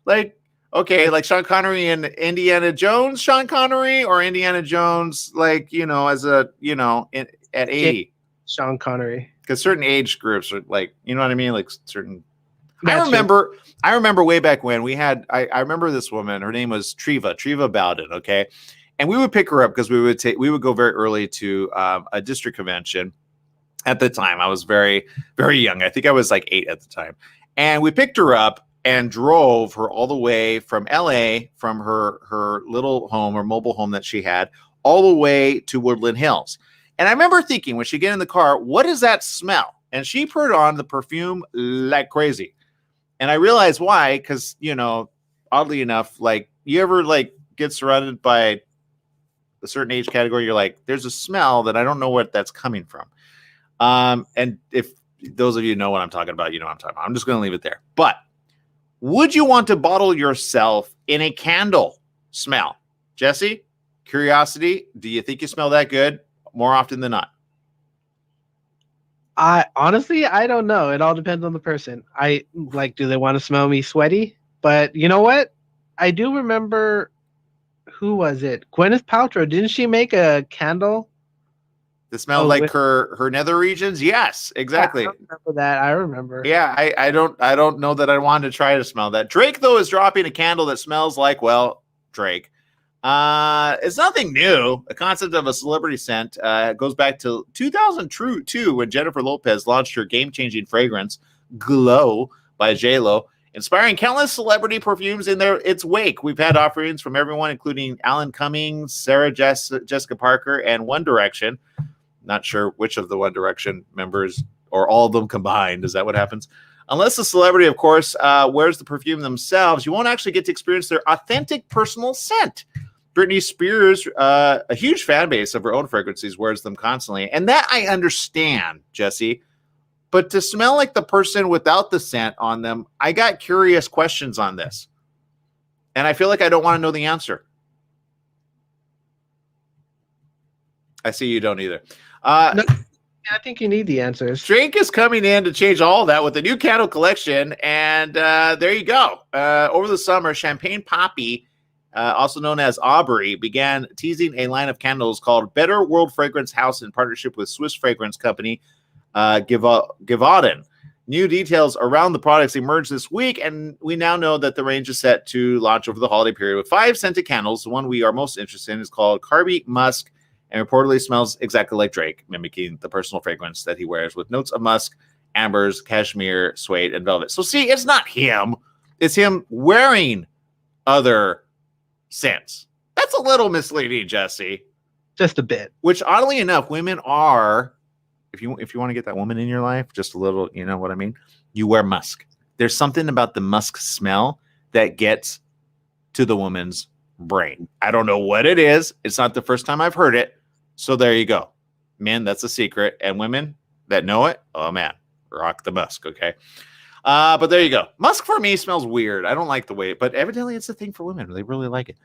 like, okay, like Sean Connery and Indiana Jones, Sean Connery, or Indiana Jones, like, as a, at 80. Sean Connery. Because certain age groups are like, you know what I mean? Like certain. That's I remember way back when we had, I remember this woman, her name was Treva Bowden. Okay. And we would pick her up because we would go very early to a district convention. At the time, I was very, very young. I think I was like 8 at the time. And we picked her up and drove her all the way from LA, from her little home or mobile home that she had, all the way to Woodland Hills. And I remember thinking when she get in the car, what does that smell? And she put on the perfume like crazy. And I realized why, because, oddly enough, like you ever like get surrounded by a certain age category, you're like, there's a smell that I don't know what that's coming from. And if those of you know what I'm talking about, you know what I'm talking about. I'm just going to leave it there. But would you want to bottle yourself in a candle smell? Jesse, curiosity, do you think you smell that good more often than not? I don't know. It all depends on the person. Do they want to smell me sweaty? But you know what? I do remember, who was it? Gwyneth Paltrow. Didn't she make a candle? The smell like her nether regions? Yes, exactly. I remember that. I remember. Yeah, I don't know that I wanted to try to smell that. Drake, though, is dropping a candle that smells like, well, Drake. It's nothing new. The concept of a celebrity scent goes back to 2002 when Jennifer Lopez launched her game-changing fragrance, Glow by J-Lo, inspiring countless celebrity perfumes in its wake. We've had offerings from everyone, including Alan Cummings, Sarah Jessica Parker, and One Direction. Not sure which of the One Direction members or all of them combined. Is that what happens? Unless the celebrity, of course, wears the perfume themselves, you won't actually get to experience their authentic personal scent. Britney Spears, a huge fan base of her own fragrances, wears them constantly. And that I understand, Jesse. But to smell like the person without the scent on them, I got curious questions on this. And I feel like I don't want to know the answer. I see you don't either. No, I think you need the answers. Drake is coming in to change all that with a new candle collection. And there you go. Over the summer, Champagne Poppy, also known as Aubrey, began teasing a line of candles called Better World Fragrance House in partnership with Swiss fragrance company Givaudan. New details around the products emerged this week, and we now know that the range is set to launch over the holiday period with 5 scented candles. The one we are most interested in is called Carby Musk, and reportedly smells exactly like Drake, mimicking the personal fragrance that he wears with notes of musk, ambers, cashmere, suede, and velvet. So see, it's not him. It's him wearing other scents. That's a little misleading, Jesse. Just a bit. Which, oddly enough, women are, if you want to get that woman in your life, just a little, you know what I mean? You wear musk. There's something about the musk smell that gets to the woman's brain. I don't know what it is. It's not the first time I've heard it. So there you go. Men, that's a secret. And women that know it, oh man, rock the musk, okay? But there you go. Musk for me smells weird. I don't like the way, but evidently it's a thing for women. They really like it.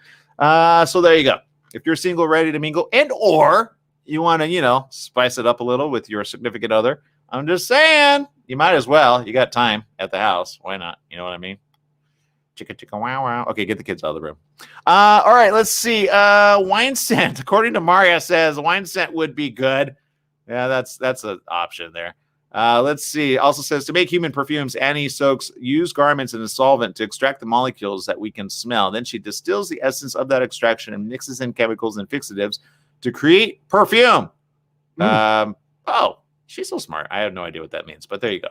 So there you go. If you're single, ready to mingle, and or you want to, spice it up a little with your significant other, I'm just saying, you might as well. You got time at the house. Why not? You know what I mean? Chicka, chicka, wow, wow. Okay, get the kids out of the room. All right, let's see. Wine scent. According to Maria says, wine scent would be good. Yeah, that's an option there. Let's see. Also says, to make human perfumes, Annie soaks used garments in a solvent to extract the molecules that we can smell. Then she distills the essence of that extraction and mixes in chemicals and fixatives to create perfume. Oh, she's so smart. I have no idea what that means, but there you go.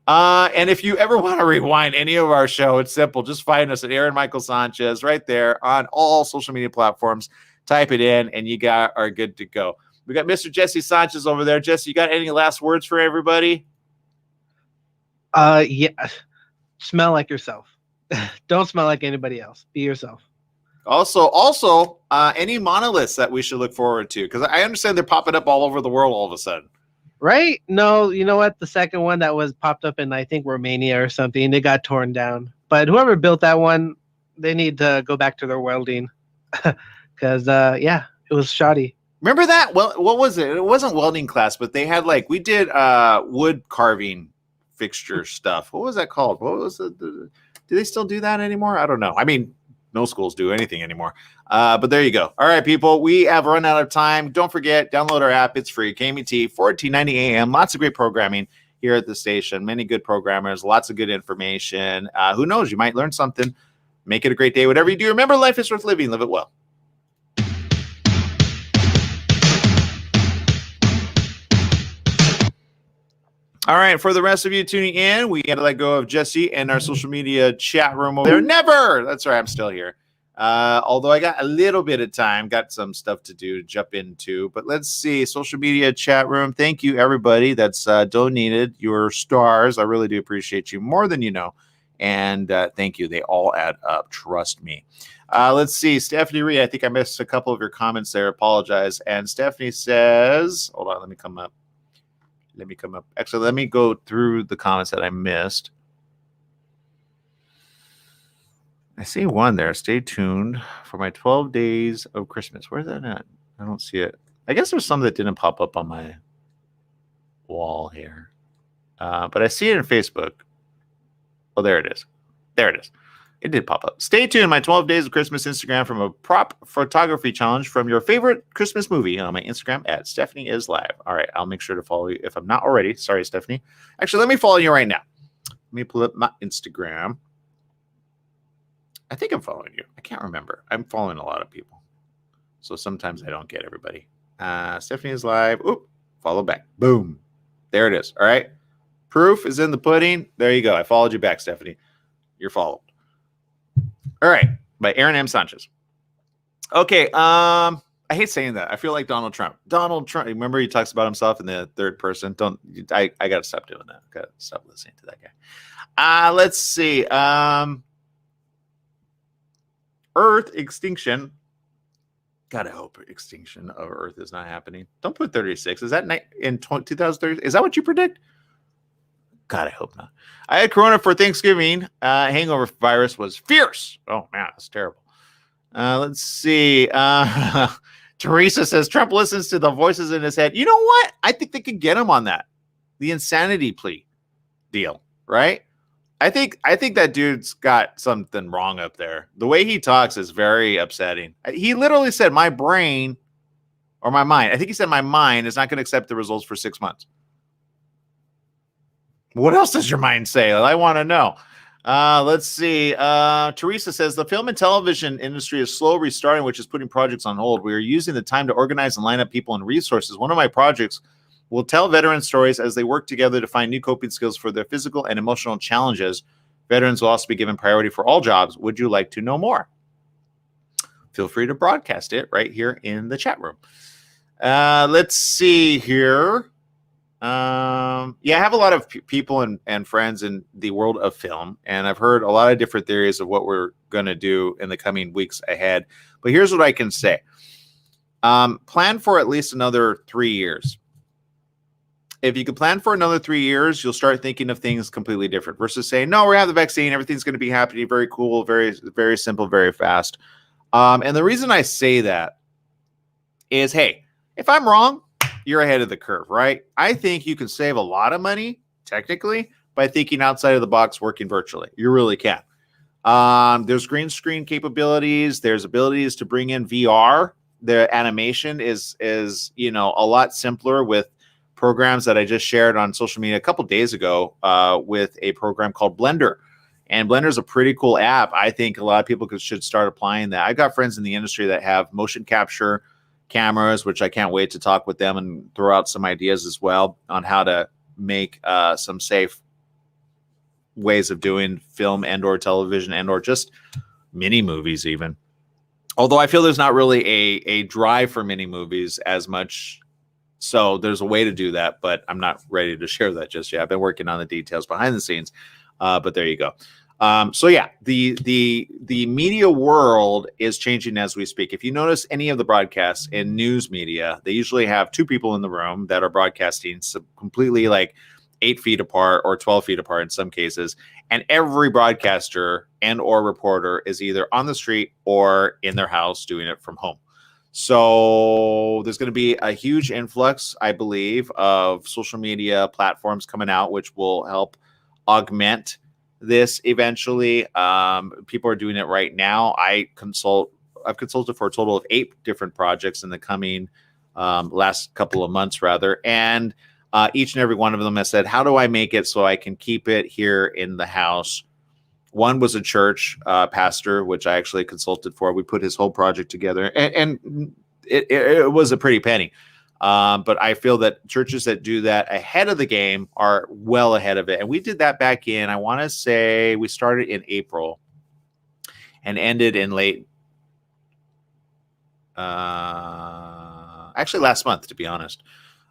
And if you ever want to rewind any of our show, it's simple. Just find us at Aaron Michael Sanchez right there on all social media platforms. Type it in and you are good to go. We got Mr. Jesse Sanchez over there. Jesse, you got any last words for everybody? Yeah. Smell like yourself. Don't smell like anybody else. Be yourself. Also, any monoliths that we should look forward to? Because I understand they're popping up all over the world all of a sudden. Right? No, you know what? The second one that was popped up in, I think, Romania or something, they got torn down. But whoever built that one, they need to go back to their welding. Because, it was shoddy. Remember that? Well, what was it? It wasn't welding class, but they had we did wood carving fixture stuff. What was that called? What was it? Do they still do that anymore? I don't know. I mean, no schools do anything anymore. But there you go. All right, people, we have run out of time. Don't forget, download our app. It's free. KMET, 1490 AM. Lots of great programming here at the station. Many good programmers, lots of good information. Who knows? You might learn something. Make it a great day. Whatever you do, remember, life is worth living. Live it well. All right, for the rest of you tuning in, we got to let go of Jesse and our social media chat room over there. Never! That's right, I'm still here. Although I got a little bit of time, got some stuff to do, jump into. But let's see, social media chat room. Thank you, everybody that's donated your stars. I really do appreciate you more than you know. And thank you. They all add up. Trust me. Let's see. Stephanie Ree, I think I missed a couple of your comments there. Apologize. And Stephanie says, hold on, let me come up. Actually, let me go through the comments that I missed. I see one there. Stay tuned for my 12 days of Christmas. Where's that at? I don't see it. I guess there's some that didn't pop up on my wall here. But I see it in Facebook. Oh, there it is. There it is. It did pop up. Stay tuned. My 12 days of Christmas Instagram from a prop photography challenge from your favorite Christmas movie on my Instagram at Stephanie is Live. All right. I'll make sure to follow you if I'm not already. Sorry, Stephanie. Actually, let me follow you right now. Let me pull up my Instagram. I think I'm following you. I can't remember. I'm following a lot of people. So sometimes I don't get everybody. Stephanie is Live. Oop. Follow back. Boom. There it is. All right. Proof is in the pudding. There you go. I followed you back, Stephanie. You're followed. All right, by Aaron M. Sanchez. Okay, I hate saying that. I feel like Donald Trump. Donald Trump. Remember, he talks about himself in the third person. I got to stop doing that. Got to stop listening to that guy. Let's see. Earth extinction. God, I hope extinction of Earth is not happening. Don't put 36. Is that in 2030? Is that what you predict? God, I hope not. I had corona for Thanksgiving. Hangover virus was fierce. Oh, man, that's terrible. Let's see. Teresa says Trump listens to the voices in his head. You know what? I think they could get him on that. The insanity plea deal, right? I think that dude's got something wrong up there. The way he talks is very upsetting. He literally said my brain or my mind. I think he said my mind is not going to accept the results for 6 months. What else does your mind say? I want to know. Let's see. Teresa says the film and television industry is slow restarting, which is putting projects on hold. We are using the time to organize and line up people and resources. One of my projects will tell veteran stories as they work together to find new coping skills for their physical and emotional challenges. Veterans will also be given priority for all jobs. Would you like to know more? Feel free to broadcast it right here in the chat room. Let's see here. Yeah, I have a lot of people and friends in the world of film, and I've heard a lot of different theories of what we're going to do in the coming weeks ahead. But here's what I can say. Plan for at least another 3 years. If you can plan for another 3 years, you'll start thinking of things completely different versus saying, no, we have the vaccine. Everything's going to be happening. Very cool, very, very simple, very fast. And the reason I say that is, hey, if I'm wrong, you're ahead of the curve, right? I think you can save a lot of money, technically, by thinking outside of the box, working virtually. You really can. There's green screen capabilities. There's abilities to bring in VR. The animation is a lot simpler with programs that I just shared on social media a couple days ago with a program called Blender. And Blender is a pretty cool app. I think a lot of people should start applying that. I've got friends in the industry that have motion capture cameras, which I can't wait to talk with them and throw out some ideas as well on how to make some safe ways of doing film and or television and or just mini movies even. Although I feel there's not really a drive for mini movies as much. So there's a way to do that, but I'm not ready to share that just yet. I've been working on the details behind the scenes, but there you go. So yeah, the media world is changing as we speak. If you notice any of the broadcasts in news media, they usually have two people in the room that are broadcasting completely like 8 feet apart or 12 feet apart in some cases. And every broadcaster and or reporter is either on the street or in their house doing it from home. So there's going to be a huge influx, I believe, of social media platforms coming out, which will help augment this eventually. People are doing it right now. I've consulted for a total of 8 different projects in the coming last couple of months rather. And each and every one of them has said, how do I make it so I can keep it here in the house? One was a church pastor, which I actually consulted for. We put his whole project together and it was a pretty penny. But I feel that churches that do that ahead of the game are well ahead of it. And we did that back in, I want to say we started in April and ended in late, actually last month, to be honest.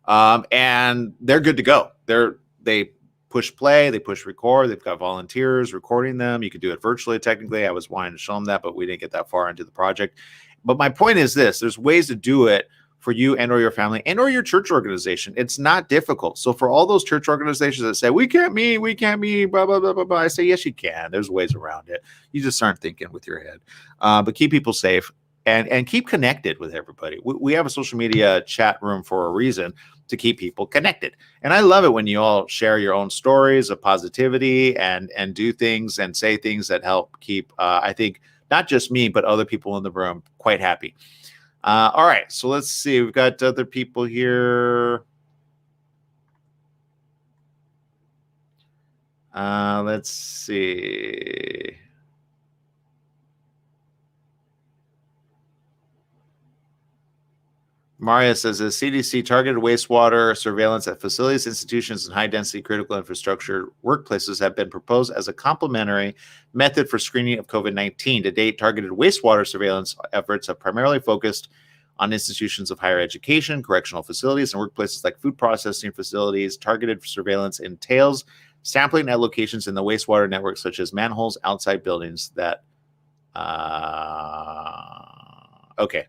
And they're good to go. They push play, they push record. They've got volunteers recording them. You could do it virtually, technically. I was wanting to show them that, but we didn't get that far into the project. But my point is this, there's ways to do it for you and or your family and or your church organization. It's not difficult. So for all those church organizations that say, we can't meet, blah, blah, blah, blah, blah, I say, yes, you can. There's ways around it. You just aren't thinking with your head. But keep people safe and keep connected with everybody. We have a social media chat room for a reason, to keep people connected. And I love it when you all share your own stories of positivity and do things and say things that help keep, I think, not just me, but other people in the room quite happy. All right, so let's see. We've got other people here. Let's see. Maria says, the CDC targeted wastewater surveillance at facilities, institutions, and high-density critical infrastructure workplaces have been proposed as a complementary method for screening of COVID-19. To date, targeted wastewater surveillance efforts have primarily focused on institutions of higher education, correctional facilities, and workplaces like food processing facilities. Targeted surveillance entails sampling at locations in the wastewater network, such as manholes outside buildings that... okay.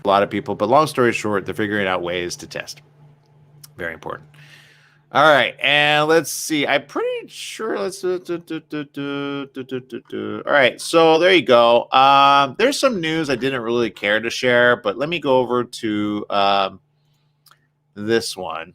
A lot of people, but long story short, they're figuring out ways to test. Very important. All right, and let's see. I'm pretty sure. Let's all right, so there you go. There's some news I didn't really care to share, but let me go over to this one.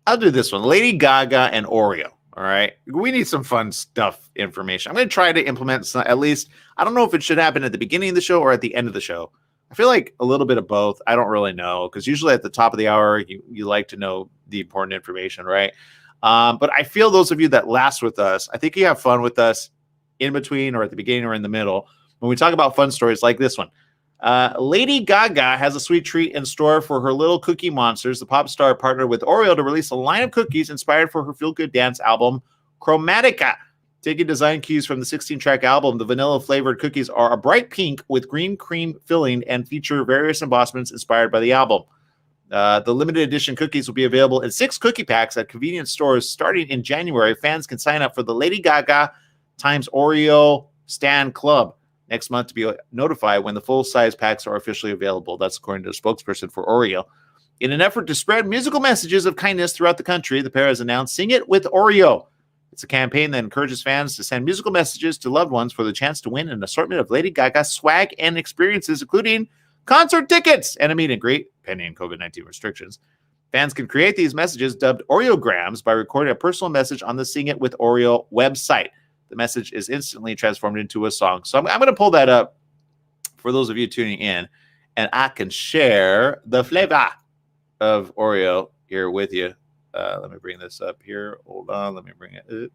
I'll do this one. Lady Gaga and Oreo. All right. We need some fun stuff information. I'm going to try to implement some, at least, I don't know if it should happen at the beginning of the show or at the end of the show. I feel like a little bit of both. I don't really know, because usually at the top of the hour, you like to know the important information, right? But I feel those of you that last with us, I think you have fun with us in between or at the beginning or in the middle when we talk about fun stories like this one. Lady Gaga has a sweet treat in store for her little cookie monsters. The pop star partnered with Oreo to release a line of cookies inspired for her feel-good dance album, Chromatica. Taking design cues from the 16-track album, the vanilla-flavored cookies are a bright pink with green cream filling and feature various embossments inspired by the album. The limited edition cookies will be available in 6 cookie packs at convenience stores starting in January. Fans can sign up for the Lady Gaga times Oreo Stan Club next month to be notified when the full-size packs are officially available. That's according to a spokesperson for Oreo. In an effort to spread musical messages of kindness throughout the country, the pair has announced Sing It with Oreo. It's a campaign that encourages fans to send musical messages to loved ones for the chance to win an assortment of Lady Gaga swag and experiences, including concert tickets and a meet and greet, pending COVID-19 restrictions. Fans can create these messages dubbed Oreograms by recording a personal message on the Sing It with Oreo website. The message is instantly transformed into a song. So I'm going to pull that up for those of you tuning in, and I can share the flavor of Oreo here with you. Let me bring this up here. Hold on. Let me bring it. This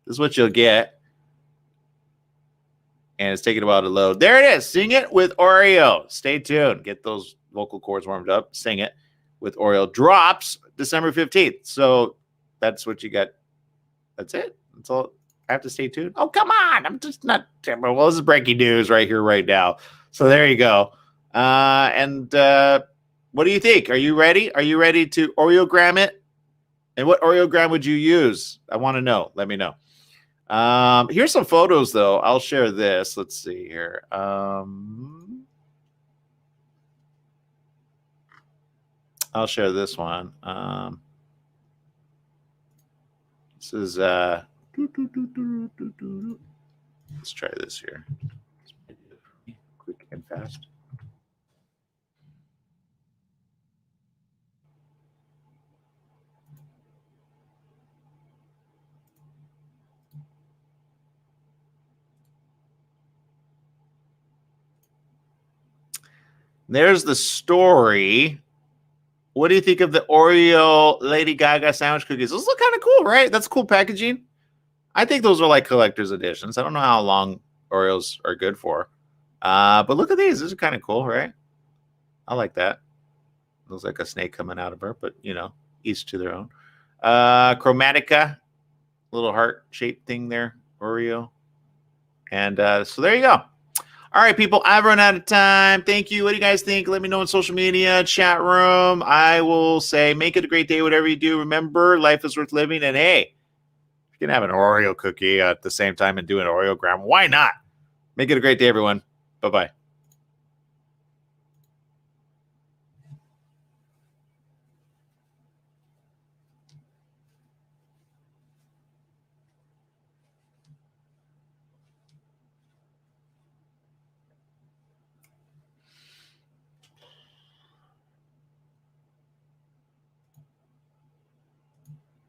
is what you'll get. And it's taking a while to load. There it is. Sing It with Oreo. Stay tuned. Get those vocal cords warmed up. Sing It with Oreo. Drops December 15th. So that's what you got. That's it. That's all. I have to stay tuned. Oh, come on. I'm just not. Well, this is breaking news right here, right now. So there you go. What do you think? Are you ready? Are you ready to Oreogram it? And what Oreogram would you use? I want to know. Let me know. Here's some photos, though. I'll share this. Let's see here. I'll share this one. This is let's try this here. Quick and fast. There's the story. What do you think of the Oreo Lady Gaga sandwich cookies? Those look kind of cool, right? That's cool packaging. I think those are like collector's editions. I don't know how long Oreos are good for. But look at these. These are kind of cool, right? I like that. Looks like a snake coming out of her, but, you know, each to their own. Chromatica. Little heart-shaped thing there. Oreo. And so there you go. All right, people, I've run out of time. Thank you. What do you guys think? Let me know on social media, chat room. I will say make it a great day, whatever you do. Remember, life is worth living. And, hey, you can have an Oreo cookie at the same time and do an Oreogram. Why not? Make it a great day, everyone. Bye-bye.